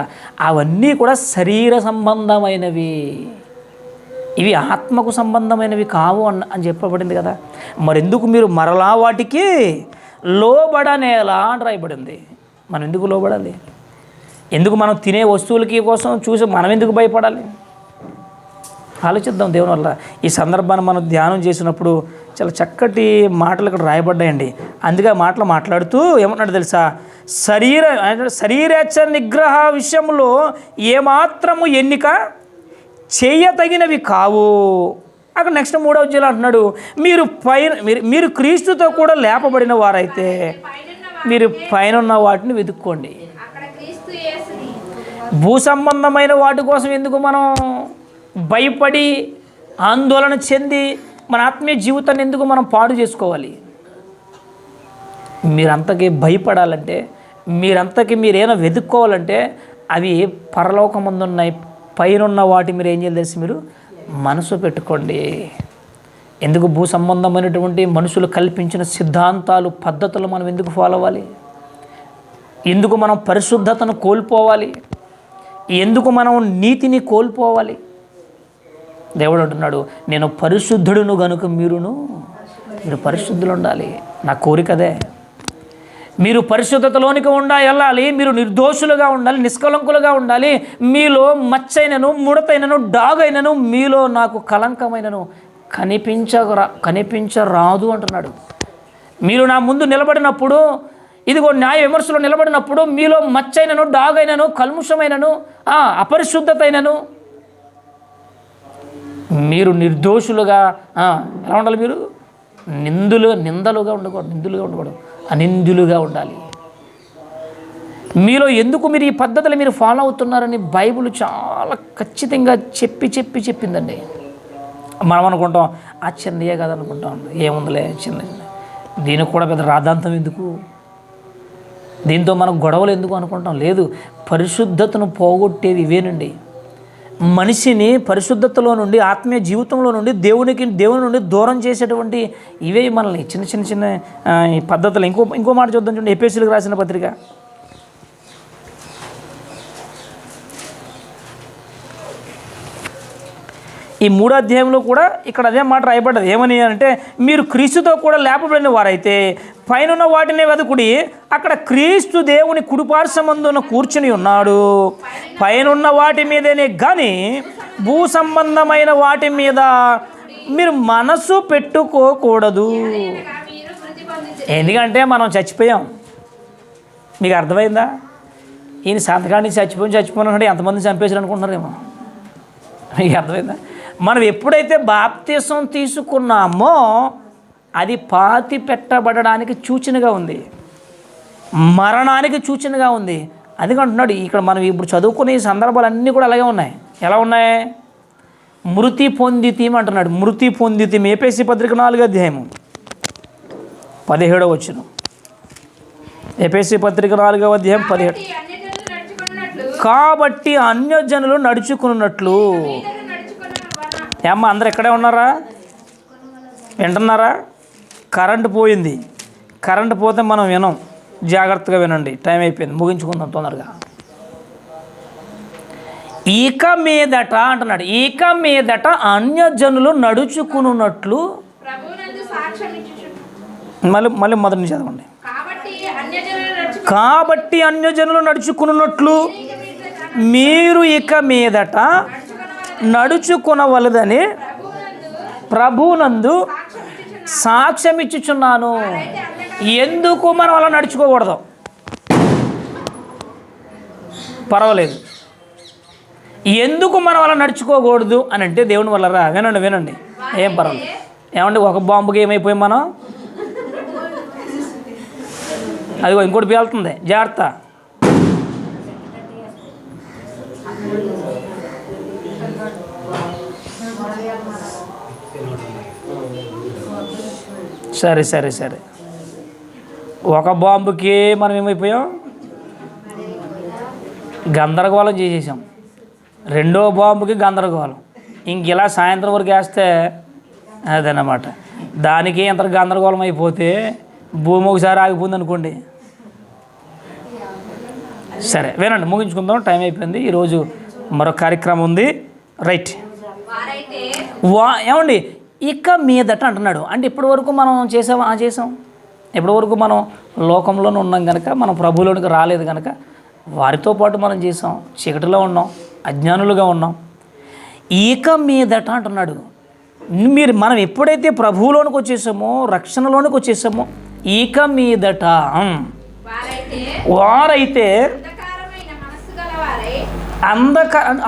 అవన్నీ కూడా శరీర సంబంధమైనవి, ఇవి ఆత్మకు సంబంధమైనవి కావు అని చెప్పబడింది కదా. మరెందుకు మీరు మరలా వాటికి లోబడనేలా అని రాయబడింది? మనం ఎందుకు లోబడాలి? ఎందుకు మనం తినే వస్తువులకి కోసం చూసి మనం ఎందుకు భయపడాలి? ఆలోచిద్దాం దేవుని వల్ల. ఈ సందర్భాన్ని మనం ధ్యానం చేసినప్పుడు చాలా చక్కటి మాటలు ఇక్కడ రాయబడ్డాయండి. అందుకే మాటలు మాట్లాడుతూ ఏమన్నాడు తెలుసా, శరీరేచ్ఛ నిగ్రహ విషయంలో ఏమాత్రము ఎన్నిక చేయతగినవి కావు. అక్కడ నెక్స్ట్ 3వ అధ్యాయంలో అంటున్నాడు, మీరు క్రీస్తుతో కూడా లేపబడిన వారైతే మీరు పైన వాటిని వెతుక్కోండి. భూ సంబంధమైన వాటి కోసం ఎందుకు మనం భయపడి ఆందోళన చెంది మన ఆత్మీయ జీవితాన్ని ఎందుకు మనం పాడు చేసుకోవాలి? మీరంతకీ భయపడాలంటే, మీరంతకీ మీరేమైనా వెతుక్కోవాలంటే అవి పరలోకమందు ఉన్నాయి, పైన వాటి మీరు ఏం చేయాలి తెలిసి మీరు మనసు పెట్టుకోండి. ఎందుకు భూ సంబంధమైనటువంటి మనుషులు కల్పించిన సిద్ధాంతాలు, పద్ధతులు మనం ఎందుకు ఫాలో అవ్వాలి? ఎందుకు మనం పరిశుద్ధతను కోల్పోవాలి? ఎందుకు మనం నీతిని కోల్పోవాలి? దేవుడు అంటున్నాడు, నేను పరిశుద్ధుడును గనుక మీరు పరిశుద్ధులు ఉండాలి. నా కోరికదే. మీరు పరిశుద్ధతలోనికి వెళ్ళాలి. మీరు నిర్దోషులుగా ఉండాలి, నిష్కలంకులుగా ఉండాలి. మీలో మచ్చైనను, ముడతైనను, డాగైనను మీలో నాకు కలంకమైనను కనిపించరాదు అంటున్నాడు. మీరు నా ముందు నిలబడినప్పుడు, ఇదిగో న్యాయ విమర్శలో నిలబడినప్పుడు మీలో మచ్చైనను, డాగైనను, కల్ముషమైనను, అపరిశుద్ధతైనను మీరు నిర్దోషులుగా ఎలా ఉండాలి? మీరు నిందలుగా ఉండకూడదు, అనిందులుగా ఉండాలి. మీలో ఎందుకు మీరు ఈ పద్ధతులు మీరు ఫాలో అవుతున్నారని బైబిల్ చాలా ఖచ్చితంగా చెప్పిందండి. మనం అనుకుంటాం ఆ చిన్నయే కదా అనుకుంటాం, ఏముందిలే చిన్న, దీనికి కూడా పెద్ద రాద్ధాంతం ఎందుకు, దీంతో మనం గొడవలు ఎందుకు అనుకుంటాం. లేదు, పరిశుద్ధతను పోగొట్టేవి ఇవేనండి. మనిషిని పరిశుద్ధతలో నుండి, ఆత్మీయ జీవితంలో నుండి, దేవుని నుండి దూరం చేసేటువంటి ఇవే మనల్ని చిన్న ఈ పద్ధతులు. ఇంకో మాట చూద్దాం చూడండి, ఎఫెసీయులకు రాసిన పత్రిక ఈ 3వ అధ్యాయంలో కూడా ఇక్కడ అదే మాట రాయబడ్డది. ఏమని అంటే, మీరు క్రీస్తుతో కూడా లేపబడిన వారైతే పైన వాటినే వెతుకుడి, అక్కడ క్రీస్తు దేవుని కుడిపార్శ్వమందున కూర్చుని ఉన్నాడు. పైన వాటి మీదనే కానీ భూ సంబంధమైన వాటి మీద మీరు మనసు పెట్టుకోకూడదు. ఎందుకంటే మనం చచ్చిపోయాం. మీకు అర్థమైందా? ఈయన సంతకాన్ని చచ్చిపోయిన అంటే ఎంతమంది చంపేశారు అనుకుంటున్నారేమో. మీకు అర్థమైందా? మనం ఎప్పుడైతే బాప్తీసం తీసుకున్నామో అది పాతి పెట్టబడడానికి సూచనగా ఉంది, మరణానికి సూచనగా ఉంది. అందుకంటున్నాడు ఇక్కడ మనం ఇప్పుడు చదువుకునే ఈ సందర్భాలన్నీ కూడా అలాగే ఉన్నాయి. ఎలా ఉన్నాయి? మృతి పొందితీం అంటున్నాడు. మృతి పొందితీం ఎఫెసీ పత్రిక 4వ అధ్యాయము 17వ వచనం. ఎఫెసీ పత్రిక 4వ అధ్యాయం 17. కాబట్టి అన్యజనులు నడుచుకున్నట్లు. ఏమ్మా అందరు ఇక్కడే ఉన్నారా? వింటున్నారా? కరెంటు పోయింది. కరెంటు పోతే మనం వినం, జాగ్రత్తగా వినండి. టైం అయిపోయింది, ముగించుకుందాం తొందరగా. ఇక మీదట అంటున్నాడు, ఇక మీదట అన్యజనులు నడుచుకున్నట్లు. మళ్ళీ మొదటి నుంచి చదవండి. కాబట్టి అన్యజనులు నడుచుకున్నట్లు మీరు ఇక మీదట నడుచుకునవలదని ప్రభువునందు సాక్ష్యం ఇచ్చుచున్నాను. ఎందుకు మనం అలా నడుచుకోకూడదు? పర్వాలేదు. ఎందుకు మనం అలా నడుచుకోకూడదు అని అంటే దేవుని వల్ల వినండి. ఏం పర్వాలేదు. ఏమండి, ఒక బాంబుకి ఏమైపోయాం మనం? అదిగో ఇంకోటి పేలుతుంది, జాగ్రత్త. సరే ఒక బాంబుకి మనం ఏమైపోయాం? గందరగోళం చేసేసాం. రెండో బాంబుకి గందరగోళం. ఇంక ఇలా సాయంత్రం వరకు వేస్తే అదన్నమాట. దానికి ఎంత గందరగోళం అయిపోతే భూమి ఒకసారి ఆగిపోయింది అనుకోండి. సరే వినండి, ముగించుకుందాం, టైం అయిపోయింది. ఈరోజు మరో కార్యక్రమం ఉంది. రైట్. ఏమండి, ఇక మీదట అంటున్నాడు. అంటే ఇప్పటి వరకు మనం చేసాం. ఇప్పటి వరకు మనం లోకంలోనే ఉన్నాం కనుక, మనం ప్రభువులోనికి రాలేదు కనుక వారితో పాటు మనం చేసాం. చీకటిలో ఉన్నాం, అజ్ఞానులుగా ఉన్నాం. ఇక మీదట అంటున్నాడు. మనం ఎప్పుడైతే ప్రభువులోనికి వచ్చేసామో, రక్షణలోనికి వచ్చేసామో, ఇక మీదట వారైతే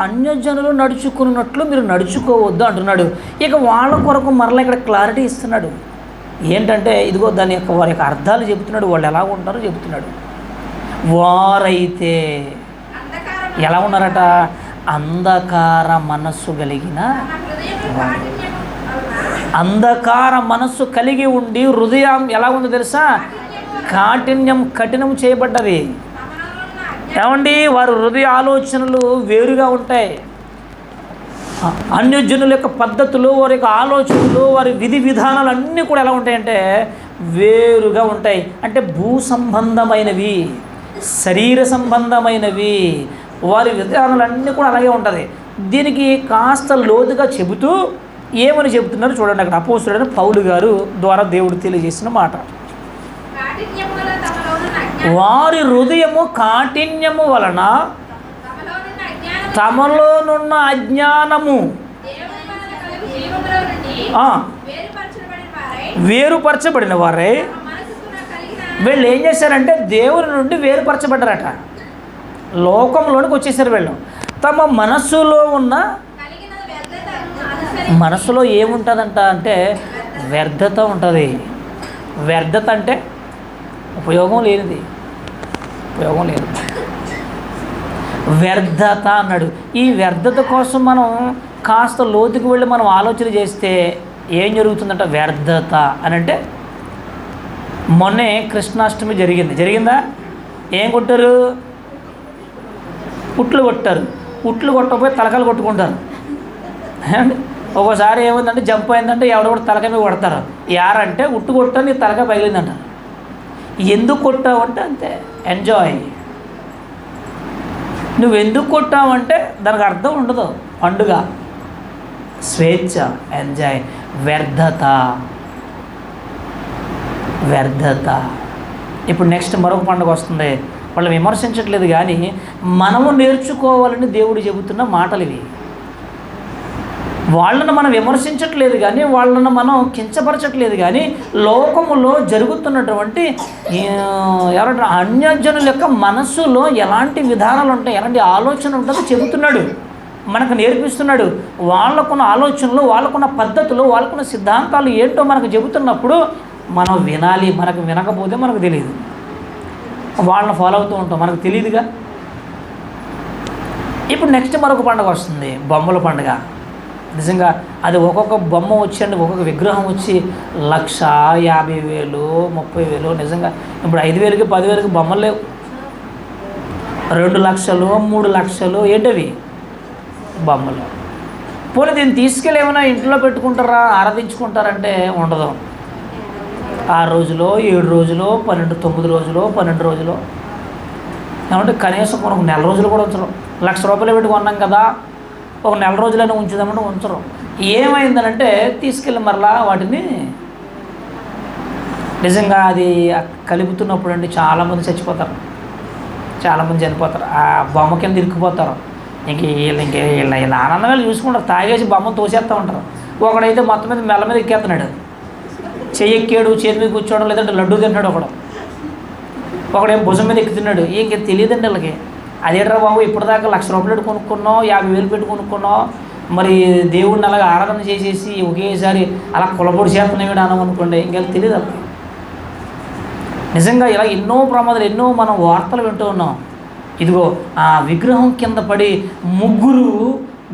అన్యజనులు నడుచుకున్నట్లు మీరు నడుచుకోవద్దు అంటున్నాడు. ఇక వాళ్ళ కొరకు మరలా ఇక్కడ క్లారిటీ ఇస్తున్నాడు. ఏంటంటే ఇదిగో దాని యొక్క వారి యొక్క అర్థాలు చెబుతున్నాడు. వాళ్ళు ఎలా ఉంటారో చెబుతున్నాడు. వారైతే ఎలా ఉన్నారట? అంధకార మనస్సు కలిగిన, అంధకార మనస్సు కలిగి ఉండి హృదయం ఎలా ఉందో తెలుసా? కఠినం చేయబడ్డది. ఏమండి, వారి హృదయ ఆలోచనలు వేరుగా ఉంటాయి. అన్యజనుల యొక్క పద్ధతులు, వారి యొక్క ఆలోచనలు, వారి విధి విధానాలు అన్నీ కూడా ఎలా ఉంటాయంటే వేరుగా ఉంటాయి. అంటే భూ సంబంధమైనవి, శరీర సంబంధమైనవి, వారి విధానాలన్నీ కూడా అలాగే ఉంటుంది. దీనికి కాస్త లోతుగా చెబుతూ ఏమని చెబుతున్నారు చూడండి. అక్కడ అపోస్తలుడైన పౌలు గారు ద్వారా దేవుడు తెలియజేసిన మాట. వారి హృదయము కాఠిన్యము వలన తమలోనున్న అజ్ఞానము వేరుపరచబడిన వారై వీళ్ళు ఏం చేశారంటే దేవుని నుండి వేరుపరచబడ్డారట. లోకంలోనికి వచ్చేసారు వీళ్ళు. తమ మనస్సులో ఉన్న, మనసులో ఏముంటుందంట అంటే వ్యర్థత ఉంటుంది. వ్యర్థత అంటే ఉపయోగం లేనిది, వ్యర్థత అన్నాడు. ఈ వ్యర్థత కోసం మనం కాస్త లోతుకు వెళ్ళి మనం ఆలోచన చేస్తే ఏం జరుగుతుందంట? వ్యర్థత అని అంటే, మొన్నే కృష్ణాష్టమి జరిగిందా? ఏం కొట్టారు? ఉట్లు కొట్టారు. ఉట్లు కొట్టకపోయి తలకాయలు కొట్టుకుంటారు. ఒక్కోసారి ఏమైందంటే జంప్ అయిందంటే ఎవడో కూడా తలకాయ మీద కొడతారు. యారంటే ఉట్టు కొట్టాను, నీ తలకాయ పగిలిందంట. ఎందుకు కొట్టావంటే అంతే, ఎంజాయ్. నువ్వు ఎందుకు కొట్టావంటే దానికి అర్థం ఉండదు. పండుగ, స్వేచ్ఛ, ఎంజాయ్. వ్యర్థత. ఇప్పుడు నెక్స్ట్ మరొక పండుగ వస్తుంది. వాళ్ళు విమర్శించట్లేదు కానీ మనము నేర్చుకోవాలని దేవుడు చెబుతున్న మాటలు ఇవి. వాళ్ళను మనం విమర్శించట్లేదు కానీ, వాళ్ళను మనం కించపరచట్లేదు కానీ, లోకములో జరుగుతున్నటువంటి ఎవరంటే అన్యజనుల యొక్క మనస్సులో ఎలాంటి విధానాలు ఉంటాయి, ఎలాంటి ఆలోచన ఉంటుందో చెబుతున్నాడు. మనకు నేర్పిస్తున్నాడు. వాళ్ళకున్న ఆలోచనలు, వాళ్ళకున్న పద్ధతులు, వాళ్ళకున్న సిద్ధాంతాలు ఏంటో మనకు చెబుతున్నప్పుడు మనం వినాలి. మనకు వినకపోతే మనకు తెలియదు, వాళ్ళని ఫాలో అవుతూ ఉంటాం, మనకు తెలియదుగా. ఇప్పుడు నెక్స్ట్ మరొక పండుగ వస్తుంది, బొమ్మల పండుగ. నిజంగా అది ఒక్కొక్క బొమ్మ వచ్చండి, ఒక్కొక్క విగ్రహం వచ్చి 1,50,000, 30,000. నిజంగా ఇప్పుడు 5,000కి 10,000కి బొమ్మలు లేవు. 2 లక్షలు, 3 లక్షలు ఏంటవి బొమ్మలు. పోనీ దీన్ని తీసుకెళ్ళి ఏమైనా ఇంట్లో పెట్టుకుంటారా, ఆరాధించుకుంటారంటే ఉండదు. 6 రోజులో, 7 రోజులో, 9 రోజులో, 12 రోజులో, ఏమంటే కనీసం మనకు నెల రోజులు కూడా ఉంచరు. ₹1,00,000 పెట్టి కొన్నాం కదా, ఒక నెల రోజులైనా ఉంచుదామంటే ఉంచరు. ఏమైందనంటే తీసుకెళ్ళి మరలా వాటిని నిజంగా అది కలుపుతున్నప్పుడు అండి చాలామంది చచ్చిపోతారు, చాలామంది చనిపోతారు, ఆ బొమ్మ కింద ఇరుక్కుపోతారు. వీళ్ళ ఆనందంగా చూసుకుంటారు, తాగేసి బొమ్మను తోసేస్తూ ఉంటారు. ఒకడైతే మొత్తం మీద మెల్ల మీద ఎక్కేస్తున్నాడు, చెయ్యి ఎక్కాడు, చేతి మీద కూర్చోవడం, లేదంటే లడ్డు తింటాడు ఒకడేం భుజం మీద ఎక్కుతున్నాడు. ఇంక తెలియదండి వీళ్ళకి. అదేట్రా బాబు, ఇప్పటిదాకా ₹1,00,000 పెట్టి కొనుక్కున్నావు, 50,000 పెట్టి కొనుక్కున్నావు, మరి దేవుడిని అలాగ ఆరాధన చేసేసి ఒకేసారి అలా కులబొడి చేస్తున్నాడు అనుకోండి, ఇంకా తెలియదు అలా. నిజంగా ఇలా ఎన్నో ప్రమాదాలు, ఎన్నో మనం వార్తలు వింటూ ఉన్నాం. ఇదిగో ఆ విగ్రహం కింద పడి 3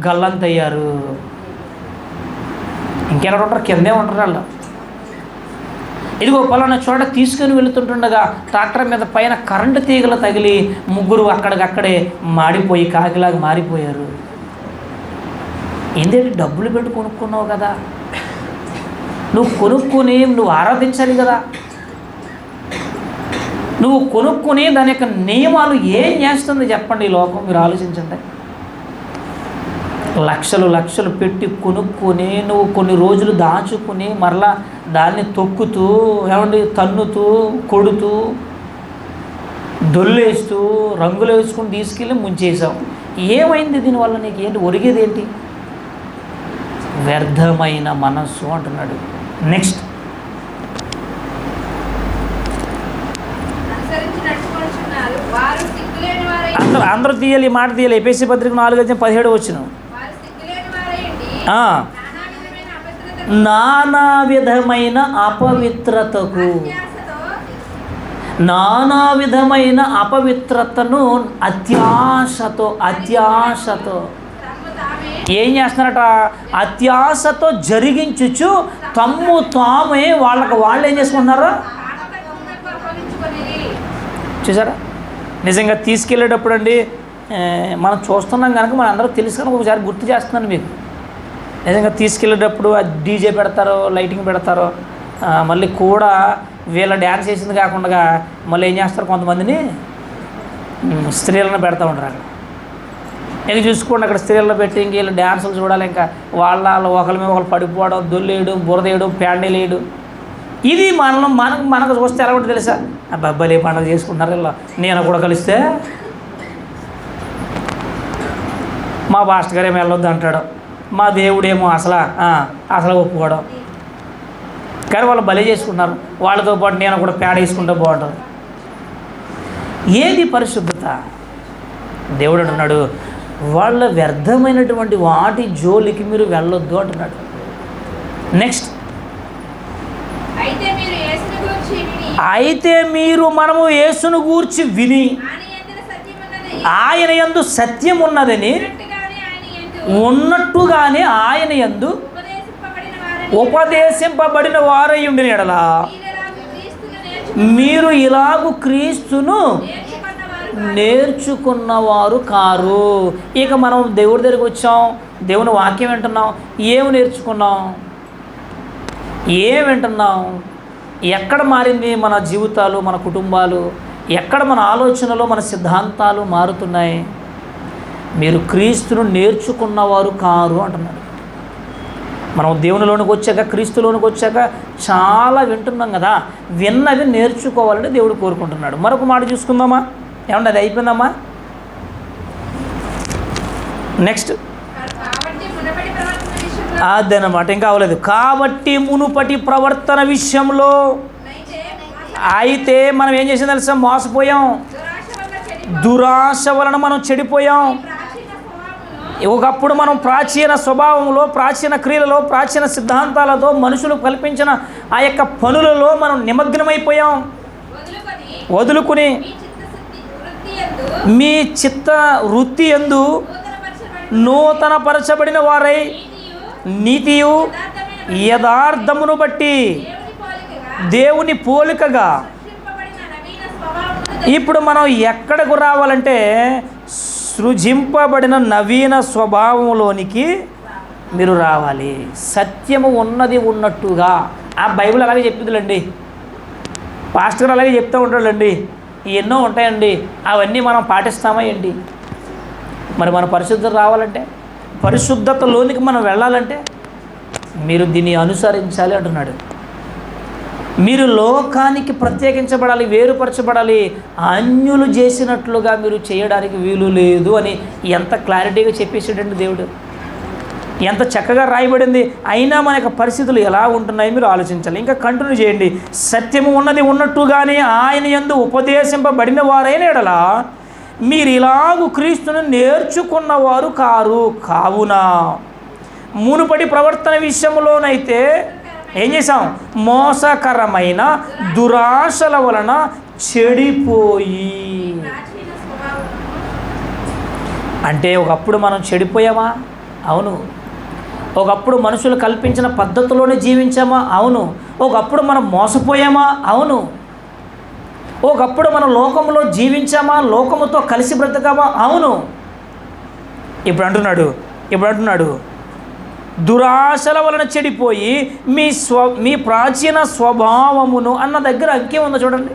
గల్లంతయ్యారు. ఇంకెలా ఉంటారు, కిందే ఉంటారు వాళ్ళు. ఇదిగో పలానా చోట తీసుకుని వెళుతుంటుండగా ట్రాక్టర్ మీద పైన కరెంటు తీగలు తగిలి 3 అక్కడికక్కడే మాడిపోయి కాకిలాగా మారిపోయారు. ఏంటంటే డబ్బులు పెట్టి కొనుక్కున్నావు కదా, నువ్వు కొనుక్కొని నువ్వు ఆరాధించాలి కదా. నువ్వు కొనుక్కొని దాని యొక్క నియమాలు ఏం చేస్తుంది చెప్పండి ఈ లోకం, మీరు ఆలోచించండి. లక్షలు పెట్టి కొనుక్కొని నువ్వు కొన్ని రోజులు దాచుకుని మరలా దాన్ని తొక్కుతూ, ఏమండి తన్నుతూ, కొడుతూ, దొల్లేస్తూ, రంగులు వేసుకుని తీసుకెళ్ళి ముంచేసావు. ఏమైంది దీనివల్ల? నీకు ఏంటి ఒరిగేది ఏంటి? వ్యర్థమైన మనస్సు అంటున్నాడు. నెక్స్ట్, అందరూ తీయాలి, ఈ మాట తీయాలి. ఎఫెసీ పత్రిక 4:17 వచ్చిన నానా విధమైన అపవిత్రతను అత్యాశతో ఏం చేస్తున్నారట? అత్యాశతో జరిగించుచు తమ్ము తామే వాళ్ళు ఏం చేసుకుంటున్నారో చూసారా? నిజంగా తీసుకెళ్ళేటప్పుడు అండి మనం చూస్తున్నాం కనుక మన అందరూ తెలుసు కనుక ఒకసారి గుర్తు చేస్తున్నాను మీకు. నిజంగా తీసుకెళ్ళేటప్పుడు ఆ డీజే పెడతారో, లైటింగ్ పెడతారో, మళ్ళీ కూడా వీళ్ళ డ్యాన్స్ వేసింది కాకుండా మళ్ళీ ఏం చేస్తారు, కొంతమందిని స్త్రీలను పెడతా ఉంటారు అక్కడ. ఇంకా చూసుకోండి, అక్కడ స్త్రీలను పెట్టి ఇంక వీళ్ళు డ్యాన్సులు చూడాలి. ఇంకా వాళ్ళ ఒకరి మీద ఒకరు పడిపోవడం, దొల్లేయడం, బురదేయడం, ప్యాండీలు వేయడం. ఇది మనకు చూస్తే ఎలా ఉంటుంది తెలుసా? బబ్బలే పండుగ చేసుకుంటున్నారు ఇలా, నేను కూడా కలిస్తే మా పాస్టర్ గారు ఏమో వెళ్ళొద్దు అంటాడు, మా దేవుడేమో అసలు ఒప్పుకోవడం. కానీ వాళ్ళు బలి చేసుకుంటున్నారు, వాళ్ళతో పాటు నేను కూడా పేడ వేసుకుంటూ బాగుంటుంది. ఏది పరిశుద్ధత? దేవుడు అంటున్నాడు, వాళ్ళ వ్యర్థమైనటువంటి వాటి జోలికి మీరు వెళ్ళొద్దు అంటున్నాడు. నెక్స్ట్, అయితే మనము యేసును గూర్చి విని ఆయన యందు సత్యం ఉన్నదని ఉన్నట్టుగానే ఆయన యందు ఉపదేశింపబడిన వారై ఉండిన యెడల మీరు ఇలాగు క్రీస్తును నేర్చుకున్నవారు కారు. ఇక మనం దేవుడి దగ్గరికి వచ్చాం, దేవుని వాక్యం వింటున్నాం, ఏమి నేర్చుకున్నాం, ఏం వింటున్నాం? ఎక్కడ మారింది మన జీవితాలు, మన కుటుంబాలు? ఎక్కడ మన ఆలోచనలు, మన సిద్ధాంతాలు మారుతున్నాయి? మీరు క్రీస్తును నేర్చుకున్నవారు కారు అంటున్నాడు. మనం దేవునిలోనికి వచ్చాక, క్రీస్తులోనికి వచ్చాక చాలా వింటున్నాం కదా, విన్నది నేర్చుకోవాలని దేవుడు కోరుకుంటున్నాడు. మరొక మాట చూసుకుందామా? ఏమన్నా అది అయిపోయిందమ్మా? నెక్స్ట్, అదనమాట, ఇంకా అవ్వలేదు. కాబట్టి మునుపటి ప్రవర్తన విషయంలో అయితే మనం ఏం చేసాం తెలుసా? మోసపోయాం, దురాశ వలన మనం చెడిపోయాం. ఒకప్పుడు మనం ప్రాచీన స్వభావంలో, ప్రాచీన క్రియలలో, ప్రాచీన సిద్ధాంతాలతో మనుషులు కల్పించిన ఆ యొక్క పనులలో మనం నిమగ్నమైపోయాం. వదులుకుని మీ చిత్త వృత్తి యందు నూతనపరచబడిన వారై నీతియు యథార్థమును బట్టి దేవుని పోలికగా. ఇప్పుడు మనం ఎక్కడకు రావాలంటే సృజింపబడిన నవీన స్వభావంలోనికి మీరు రావాలి. సత్యము ఉన్నది ఉన్నట్టుగా. ఆ బైబిల్ అలాగే చెప్తుందిలేండి, పాస్టర్ అలాగే చెప్తూ ఉంటాడండి. ఎన్నో ఉంటాయండి, అవన్నీ మనం పాటిస్తామా ఏంటి? మరి మన పరిశుద్ధత రావాలంటే, పరిశుద్ధతలోనికి మనం వెళ్ళాలంటే మీరు దీన్ని అనుసరించాలి అంటున్నాడు. మీరు లోకానికి ప్రత్యేకించబడాలి, వేరుపరచబడాలి, అన్యులు చేసినట్లుగా మీరు చేయడానికి వీలు లేదు అని ఎంత క్లారిటీగా చెప్పేసాడండి దేవుడు. ఎంత చక్కగా రాయబడింది. అయినా మన యొక్క పరిస్థితులు ఎలా ఉంటున్నాయో మీరు ఆలోచించాలి. ఇంకా కంటిన్యూ చేయండి. సత్యము ఉన్నది ఉన్నట్టుగానే ఆయన యందు ఉపదేశింపబడిన వారైన ఎడల మీరు ఇలాగు క్రీస్తును నేర్చుకున్నవారు కావున మునుపటి ప్రవర్తన విషయంలోనైతే ఏం చేసాం? మోసకరమైన దురాశల వలన చెడిపోయి. అంటే ఒకప్పుడు మనం చెడిపోయామా? అవును. ఒకప్పుడు మనుషులు కల్పించిన పద్ధతిలోనే జీవించామా? అవును. ఒకప్పుడు మనం మోసపోయామా? అవును. ఒకప్పుడు మనం లోకంలో జీవించామా? లోకముతో కలిసి బ్రతకామా? అవును. ఇప్పుడు అంటున్నాడు దురాశల వలన చెడిపోయి మీ ప్రాచీన స్వభావమును అన్న దగ్గర అంకె ఉందో చూడండి.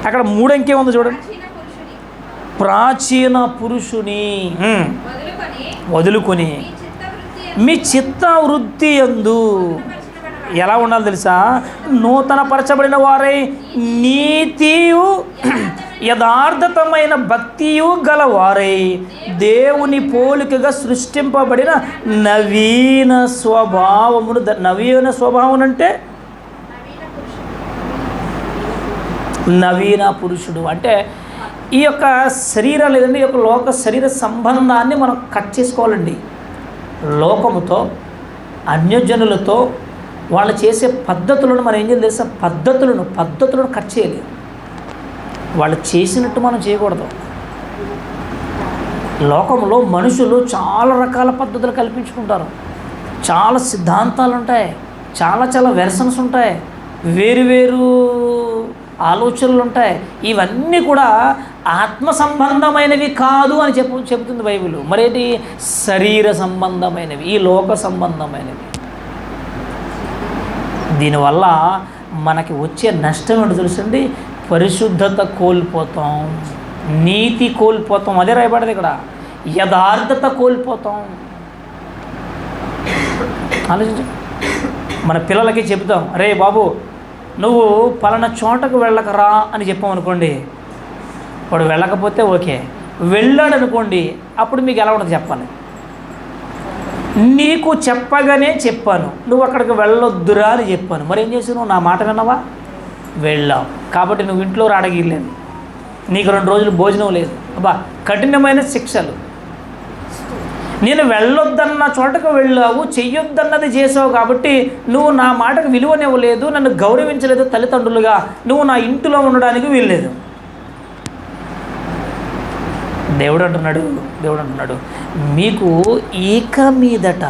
అక్కడ 3 అంకె ఉందో చూడండి. ప్రాచీన పురుషుని వదులుకొని మీ చిత్త వృత్తి యందు ఎలా ఉండాలి తెలుసా? నూతనపరచబడిన వారై నీతియు యథార్థతమైన భక్తియు గలవారై దేవుని పోలికగా సృష్టింపబడిన నవీన స్వభావమును. నవీన స్వభావం అంటే నవీన పురుషుడు అంటే ఈ యొక్క శరీరం లేదండి, ఈ యొక్క లోక శరీర సంబంధాన్ని మనం కట్ చేసుకోవాలండి. లోకముతో, అన్యజనులతో వాళ్ళు చేసే పద్ధతులను మనం ఏం చేయాలి తెలుసా? పద్ధతులను కట్ చేయాలి. వాళ్ళు చేసినట్టు మనం చేయకూడదు. లోకంలో మనుషులు చాలా రకాల పద్ధతులు కల్పించుకుంటారు. చాలా సిద్ధాంతాలు ఉంటాయి, చాలా వెర్షన్స్ ఉంటాయి, వేరు ఆలోచనలు ఉంటాయి. ఇవన్నీ కూడా ఆత్మ సంబంధమైనవి కాదు అని చెబుతుంది బైబిల్. మరేంటి? శరీర సంబంధమైనవి, ఈ లోక సంబంధమైనవి. దీనివల్ల మనకి వచ్చే నష్టం ఏంటో తెలుసండి? పరిశుద్ధత కోల్పోతాం, నీతి కోల్పోతాం. అదే రాయబడదు ఇక్కడ. యథార్థత కోల్పోతాం. ఆలోచించు. మన పిల్లలకి చెప్తాం, రే బాబు నువ్వు పలానా చోటకు వెళ్ళకరా అని చెప్పామనుకోండి, వాడు వెళ్ళకపోతే ఓకే, వెళ్ళాడు అనుకోండి, అప్పుడు మీకు ఎలా ఉండదు చెప్పాలి? నీకు చెప్పగానే చెప్పాను, నువ్వు అక్కడికి వెళ్ళొద్దురా అని చెప్పాను. మరి ఏం చేసావు? నువ్వు నా మాట విన్నావా? వెళ్ళావు. కాబట్టి నువ్వు ఇంట్లో రాడగిలేదు, నీకు 2 రోజులు భోజనం లేదు. అబ్బా, కఠినమైన శిక్షలు. నేను వెళ్ళొద్దన్న చోటకు వెళ్ళావు, చెయ్యొద్దన్నది చేసావు, కాబట్టి నువ్వు నా మాటకు విలువనివ్వలేదు, నన్ను గౌరవించలేదు తల్లిదండ్రులుగా, నువ్వు నా ఇంటిలో ఉండడానికి వీల్లేదు. దేవుడు అంటున్నాడు మీకు ఇక మీదట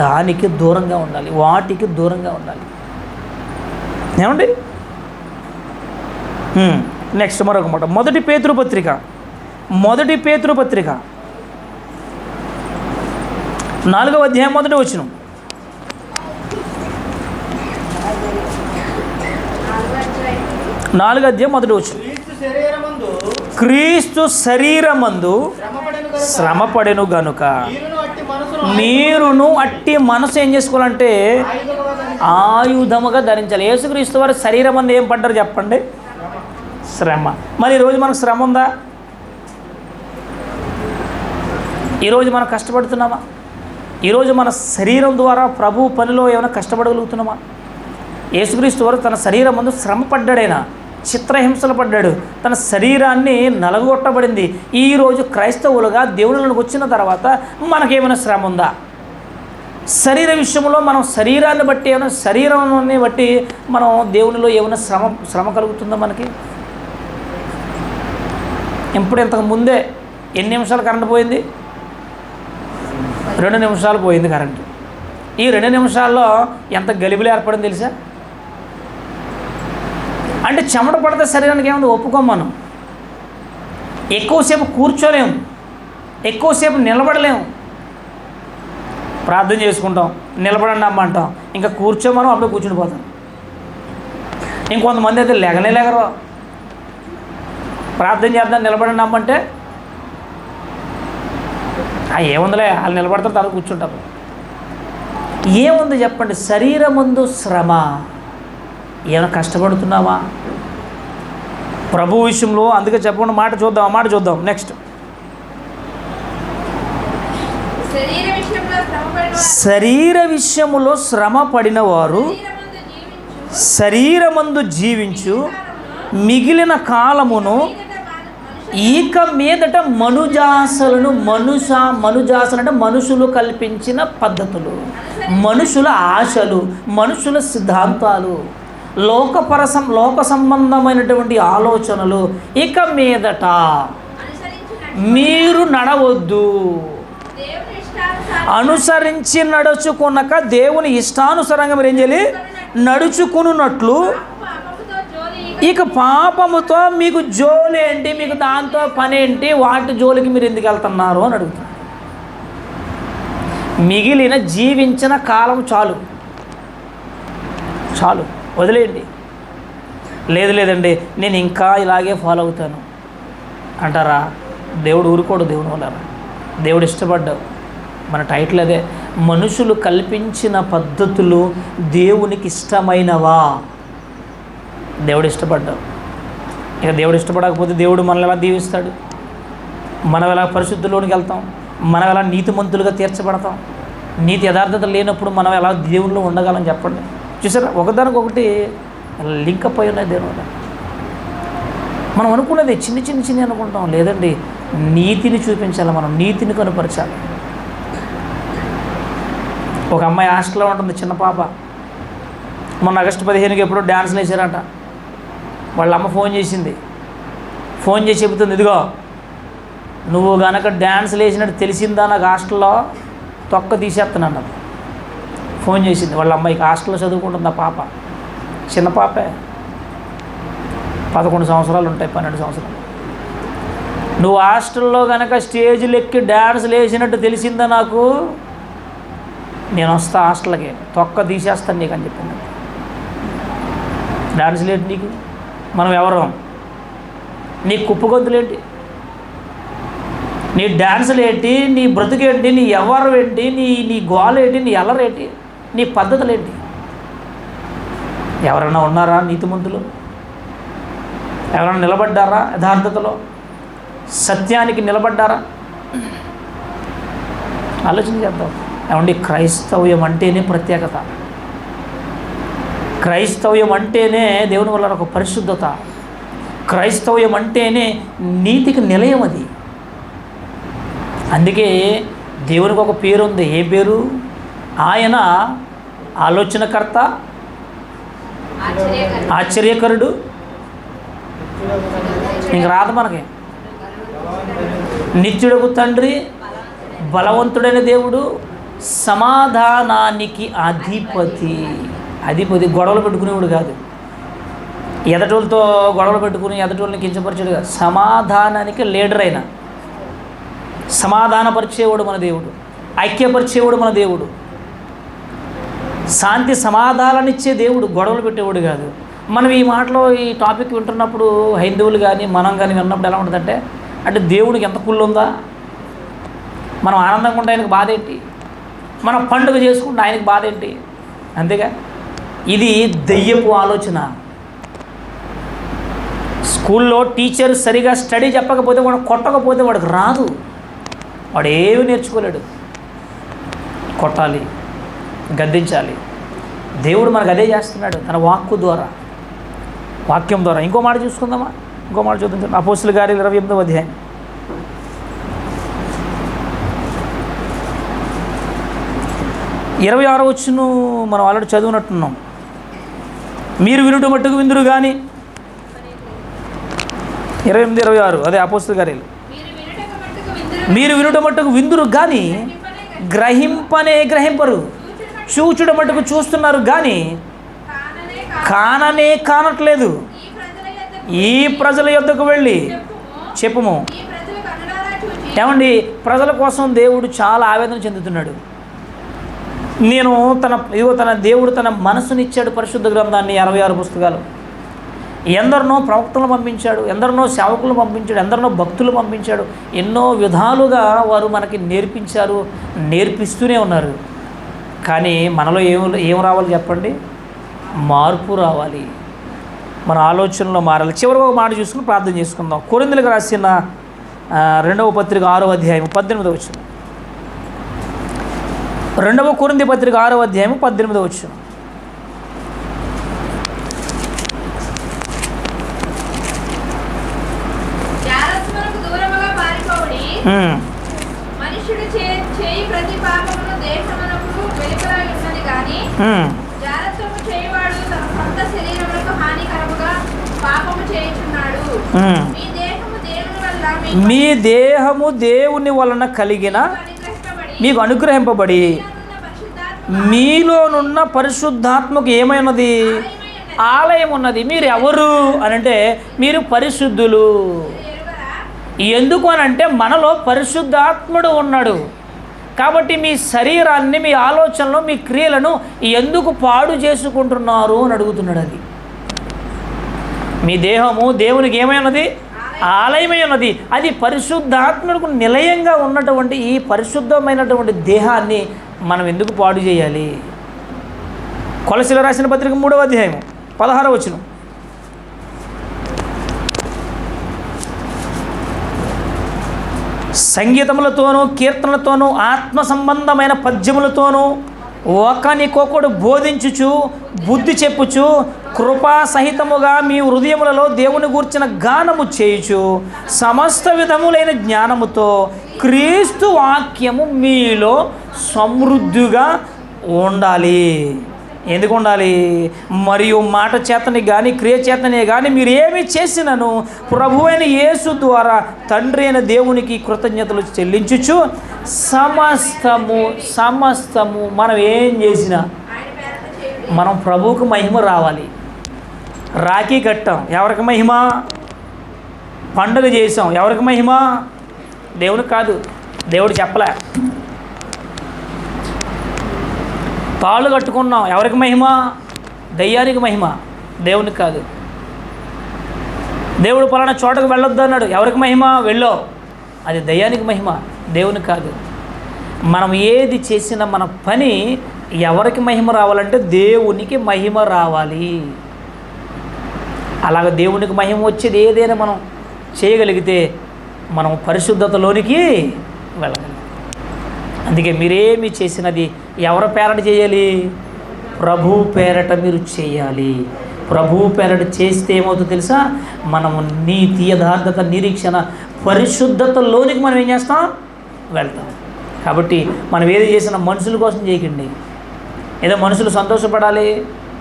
దానికి దూరంగా ఉండాలి, వాటికి దూరంగా ఉండాలి. ఏమండి? నెక్స్ట్ మరొక మాట. మొదటి పేతురు పత్రిక 4వ అధ్యాయం 1వ వచనం. క్రీస్తు శరీరమందు శ్రమపడెను గనుక మీరును అట్టి మనసు ఏం చేసుకోవాలంటే ఆయుధముగా ధరించాలి. యేసుక్రీస్తు వారి శరీరం అందు ఏం పడ్డారు చెప్పండి? శ్రమ. మరి ఈరోజు మనకు శ్రమ ఉందా? ఈరోజు మనం కష్టపడుతున్నామా? ఈరోజు మన శరీరం ద్వారా ప్రభు పనిలో ఏమైనా కష్టపడగలుగుతున్నామా? యేసుక్రీస్తు వారు తన శరీరం ముందు శ్రమ పడ్డాడైనా చిత్రహింసలు పడ్డాడు, తన శరీరాన్ని నలగొట్టబడింది. ఈరోజు క్రైస్తవులుగా దేవునిలోకి వచ్చిన తర్వాత మనకేమైనా శ్రమ ఉందా? శరీర విషయంలో మనం శరీరాన్ని బట్టి ఏమైనా శరీరాన్ని బట్టి మనం దేవునిలో ఏమైనా శ్రమ కలుగుతుందా మనకి? ఇప్పుడు ఇంతకు ముందే ఎన్ని నిమిషాలు కరెంట్ పోయింది? 2 నిమిషాలు పోయింది కరెంటు. ఈ 2 నిమిషాల్లో ఎంత గలిబిలి ఏర్పడింది తెలుసా? అంటే చెమట పడితే శరీరానికి ఏముంది? ఒప్పుకోం మనం. ఎక్కువసేపు కూర్చోలేము, ఎక్కువసేపు నిలబడలేము. ప్రార్థన చేసుకుంటాం, నిలబడండి అమ్మ అంటాం, ఇంకా కూర్చోమనం అప్పుడే కూర్చుని పోతాం. ఇంకొంతమంది అయితే లేగరు. ప్రార్థన చేద్దాం నిలబడండి అమ్మంటే ఏముందిలే వాళ్ళు నిలబడతారు, తర్వాత కూర్చుంటారు. ఏముంది చెప్పండి? శరీరం ముందు శ్రమ. ఏమైనా కష్టపడుతున్నావా ప్రభు విషయంలో? అందుకే చెప్పండి, మాట చూద్దాం. నెక్స్ట్, శరీర విషయములో శ్రమ పడిన వారు శరీరమందు జీవించు మిగిలిన కాలమును ఇక మీదట మనుజాసలను మనుజాసలు అంటే మనుషులు కల్పించిన పద్ధతులు, మనుషుల ఆశలు, మనుషుల సిద్ధాంతాలు, లోక సంబంధమైనటువంటి ఆలోచనలు ఇక మీదట మీరు నడవద్దు. అనుసరించి నడుచుకునక దేవుని ఇష్టానుసారంగా మీరు ఏం చేయాలి? నడుచుకున్నట్లు. ఇక పాపముతో మీకు జోలి ఏంటి? మీకు దాంతో పని ఏంటి? వాటి జోలికి మీరు ఎందుకు వెళ్తున్నారు అని అడుగుతున్నారు. మిగిలిన జీవించిన కాలం చాలు, వదిలేయండి. లేదండి నేను ఇంకా ఇలాగే ఫాలో అవుతాను అంటారా? దేవుడు ఊరుకోడు. దేవుని వల్ల దేవుడు ఇష్టపడ్డావు. మన టైటిల్ అదే, మనుషులు కల్పించిన పద్ధతులు దేవునికి ఇష్టమైనవా? దేవుడు ఇష్టపడ్డావు. ఇక దేవుడు ఇష్టపడకపోతే దేవుడు మనల్ని ఎలా దీవిస్తాడు? మనం ఎలా పరిశుద్ధిలోనికి వెళ్తాం? మనం ఎలా నీతిమంతులుగా తీర్చబడతాం? నీతి యథార్థత లేనప్పుడు మనం ఎలా దేవుళ్ళు ఉండగలం చెప్పండి? చూసారా, ఒకదానికొకటి లింకప్ అయి ఉన్నాయి దేవుని వల్ల. మనం అనుకున్నది చిన్ని అనుకుంటాం. లేదండి, నీతిని చూపించాలి, మనం నీతిని కనుపరచాలి. ఒక అమ్మాయి హాస్టల్లో ఉంటుంది, చిన్న పాప. మొన్న ఆగస్టు 15కి ఎప్పుడో డ్యాన్స్లు వేసారంట. వాళ్ళ అమ్మ ఫోన్ చేసి చెబుతుంది, ఇదిగో నువ్వు కనుక డ్యాన్స్లు వేసినట్టు తెలిసిందా నాకు హాస్టల్లో తొక్క తీసేస్తాను. ఫోన్ చేసింది వాళ్ళ అమ్మాయికి. హాస్టల్లో చదువుకుంటుంది ఆ పాప, చిన్న పాపే, 11 సంవత్సరాలు ఉంటాయి, 12 సంవత్సరాలు. నువ్వు హాస్టల్లో కనుక స్టేజ్లు ఎక్కి డ్యాన్స్లు వేసినట్టు తెలిసిందా నాకు, నేను వస్తా హాస్టల్కి, తొక్క తీసేస్తాను నీకు అని చెప్పింది. డాన్సులు ఏంటి నీకు? మనం ఎవరు? నీ కుప్పగొంతులేంటి? నీ డ్యాన్సులు ఏంటి? నీ బ్రతుకేంటి? నీ ఎవరు ఏంటి? నీ గోలేంటి? నీ ఎల్లరేంటి? నీ పద్ధతులేంటి? ఎవరైనా ఉన్నారా నీతిమంతులు? ఎవరైనా నిలబడ్డారా యథార్థతలో? సత్యానికి నిలబడ్డారా? ఆలోచన చేద్దాం. ఏమండి, క్రైస్తవ్యం అంటేనే ప్రత్యేకత. క్రైస్తవ్యం అంటేనే దేవుని వల్ల ఒక పరిశుద్ధత. క్రైస్తవ్యం అంటేనే నీతికి నిలయం. అది అందుకే దేవునికి ఒక పేరు ఉంది. ఏ పేరు? ఆయన ఆలోచనకర్త, ఆశ్చర్యకరుడు. ఇంక రాదు మనకి. నిత్యుడకు తండ్రి, బలవంతుడైన దేవుడు, సమాధానానికి అధిపతి. గొడవలు పెట్టుకునేవాడు కాదు, ఎదటోళ్ళతో గొడవలు పెట్టుకుని ఎదటోళ్ళని కించపరిచాడు కాదు. సమాధానానికి లీడర్ అయిన, సమాధానపరిచేవాడు మన దేవుడు, ఐక్యపరిచేవాడు మన దేవుడు, శాంతి సమాధానాన్నిచ్చే దేవుడు, గొడవలు పెట్టేవాడు కాదు. మనం ఈ మాటలో ఈ టాపిక్ వింటున్నప్పుడు హైందవులు కానీ మనం కానీ విన్నప్పుడు ఎలా ఉంటుందంటే, అంటే దేవుడికి ఎంత కుళ్ళు ఉందా? మనం ఆనందంగా ఉంటే ఆయనకు బాధ ఏంటి? మనం పండుగ చేసుకుంటే ఆయనకు బాధ ఏంటి? అంతేగా. ఇది దెయ్యపు ఆలోచన. స్కూల్లో టీచర్ సరిగా స్టడీ చెప్పకపోతే, వాడు కొట్టకపోతే వాడికి రాదు, వాడు ఏమీ నేర్చుకోలేడు. కొట్టాలి, గద్దించాలి. దేవుడు మనకు అదే చేస్తున్నాడు తన వాక్కు ద్వారా. వాక్యం ద్వారా. ఇంకో మాట చూసుకుందామా? ఇంకో మాట చూద్దాం. అపోస్తుల కార్యాలు 28వ అధ్యాయం 26వ వచనం మనం ఆల్రెడీ చదివినట్టున్నాం. మీరు వినుట మట్టుకు విందురు కానీ 28:26 అదే అపోస్తుల కార్యాలు. మీరు వినుట మట్టుకు విందురు కానీ గ్రహింపరు, చూచుట మట్టుకు చూస్తున్నారు కానీ కాననే కానట్లేదు. ఈ ప్రజల యొద్దకు వెళ్ళి చెప్పుము. ఏమండి, ప్రజల కోసం దేవుడు చాలా ఆవేదన చెందుతున్నాడు. తన దేవుడు తన మనసునిచ్చాడు, పరిశుద్ధ గ్రంథాన్ని 66 పుస్తకాలు. ఎందరినో ప్రవక్తలను పంపించాడు, ఎందరినో సేవకులను పంపించాడు, ఎందరినో భక్తులు పంపించాడు. ఎన్నో విధాలుగా వారు మనకి నేర్పించారు, నేర్పిస్తూనే ఉన్నారు. కానీ మనలో ఏం రావాలి చెప్పండి? మార్పు రావాలి, మన ఆలోచనలో మారాలి. చివరిగా ఒక మాట చూసుకుని ప్రార్థన చేసుకుందాం. కొరింథీయులకు రాసిన 2వ పత్రిక 6వ అధ్యాయం 18వ వచనం. 2వ కొరింథీ పత్రిక 6వ అధ్యాయం 18వ వచనం. మీ దేహము దేవుని వలన కలిగిన మీకు అనుగ్రహింపబడి మీలోనున్న పరిశుద్ధాత్మకు ఏమైనది? ఆలయం ఉన్నది. మీరు ఎవరు అని అంటే మీరు పరిశుద్ధులు. ఎందుకు అని అంటే మనలో పరిశుద్ధాత్ముడు ఉన్నాడు. కాబట్టి మీ శరీరాన్ని, మీ ఆలోచనలు, మీ క్రియలను ఎందుకు పాడు చేసుకుంటున్నారు అని అడుగుతున్నాడు. అది మీ దేహము దేవునికి ఏమైనది? ఆలయమై ఉన్నది. అది పరిశుద్ధాత్మకు నిలయంగా ఉన్నటువంటి ఈ పరిశుద్ధమైనటువంటి దేహాన్ని మనం ఎందుకు పాడు చేయాలి? కొలసీలకు రాసిన పత్రిక 3వ అధ్యాయం 16వ వచనం. సంగీతములతోనూ కీర్తనలతోనూ ఆత్మ సంబంధమైన పద్యములతోనూ ఒకనికొకడు బోధించుచు బుద్ధి చెప్పుచు కృపా సహితముగా మీ హృదయములలో దేవుని గూర్చిన గానము చేయుచు సమస్త విధములైన జ్ఞానముతో క్రీస్తు వాక్యము మీలో సమృద్ధిగా ఉండాలి. ఎందుకు ఉండాలి? మరియు మాట చేతని కానీ క్రియ చేతనే కానీ మీరు ఏమి చేసినను ప్రభువైన యేసు ద్వారా తండ్రి అయిన దేవునికి కృతజ్ఞతలు చెల్లించుచు సమస్తము మనం ఏం చేసినా మనం ప్రభువుకు మహిమ రావాలి. రాఖీ కట్టాం, ఎవరికి మహిమ? పండుగ చేసాం, ఎవరికి మహిమ? దేవునికి కాదు. దేవుడు చెప్పలే. తాళ్ళు కట్టుకున్నాం, ఎవరికి మహిమ? దయ్యానికి మహిమ, దేవునికి కాదు. దేవుడు పలానా చోటకు వెళ్ళొద్దు అన్నాడు, ఎవరికి మహిమ? వెళ్ళో, అది దయ్యానికి మహిమ, దేవునికి కాదు. మనం ఏది చేసినా మన పని ఎవరికి మహిమ రావాలంటే దేవునికి మహిమ రావాలి. అలాగ దేవునికి మహిమ వచ్చేది ఏదైనా మనం చేయగలిగితే మనం పరిశుద్ధతలోనికి వెళ్ళగలం. అందుకే మీరేమి చేసినది ఎవరి పేరట చేయాలి? ప్రభు పేరట మీరు చేయాలి. ప్రభు పేరట చేస్తే ఏమవుతుందో తెలుసా? మనము నీతి, యథార్థత, నిరీక్షణ, పరిశుద్ధతలోనికి మనం ఏం చేస్తాం? వెళ్తాం. కాబట్టి మనం ఏది చేసినా మనుషుల కోసం చేయకండి. ఏదో మనుషులు సంతోషపడాలి,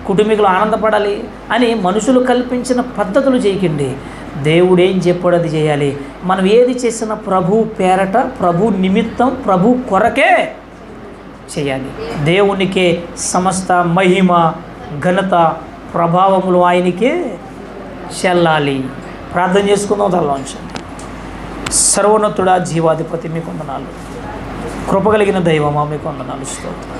కుటుంబీకులు ఆనందపడాలి అని మనుషులు కల్పించిన పద్ధతులు చేయకండి. దేవుడు ఏం చెప్పాడు అది చేయాలి. మనం ఏది చేసినా ప్రభు పేరట, ప్రభు నిమిత్తం, ప్రభు కొరకే చేయాలి. దేవునికే సమస్త మహిమ, ఘనత, ప్రభావములు ఆయనకే చెల్లాలి. ప్రార్థన చేసుకుందాం. తలవంచండి. సర్వోన్నతుడా, జీవాధిపతి, మీకు వందనాలు. కృపగలిగిన దైవమా, మీకు వందనాలు, స్తోత్రం.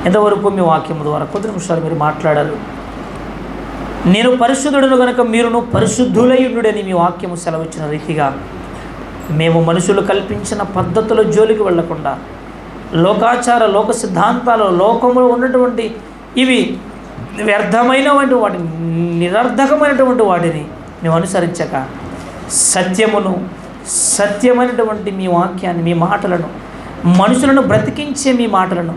ఎంతవరకు మీ వాక్యం ద్వారా కొద్ది నిమిషాలు మీరు మాట్లాడారు. నేను పరిశుద్ధుడును కనుక మీరును పరిశుద్ధులయుడని మీ వాక్యము సెలవిచ్చిన రీతిగా మేము మనుషులు కల్పించిన పద్ధతుల జోలికి వెళ్లకుండా లోకాచార, లోక సిద్ధాంతాలు, లోకంలో ఉన్నటువంటి ఇవి వ్యర్థమైనటువంటి వాటిని, నిరర్ధకమైనటువంటి వాటిని మేము అనుసరించక సత్యమైనటువంటి మీ వాక్యాన్ని, మీ మాటలను, మనుషులను బ్రతికించే మీ మాటలను,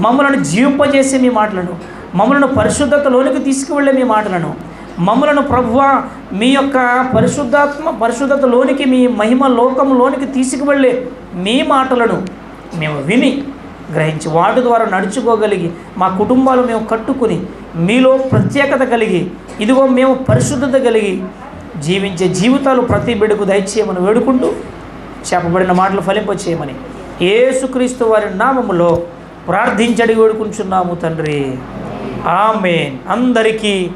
మమ్మలను జీవింపజేసే మీ మాటలను, మమ్మలను పరిశుద్ధతలోనికి తీసుకువెళ్ళే మీ మాటలను మమ్మలను ప్రభువా మీ యొక్క పరిశుద్ధతలోనికి, మీ మహిమ లోకంలోనికి తీసుకువెళ్ళే మీ మాటలను మేము విని గ్రహించి వాటి ద్వారా నడుచుకోగలిగి మా కుటుంబాలు మేము కట్టుకుని మీలో ప్రత్యేకత కలిగి ఇదిగో మేము పరిశుద్ధత కలిగి జీవించే జీవితాలు ప్రతి బిడ్డకు దయచేయమని వేడుకుంటూ చెప్పబడిన మాటలు ఫలింపచేయమని యేసుక్రీస్తు వారి నామములో ప్రార్థించడి వేడుకుంటున్నాము తండ్రి. ఆమేన్. అందరికీ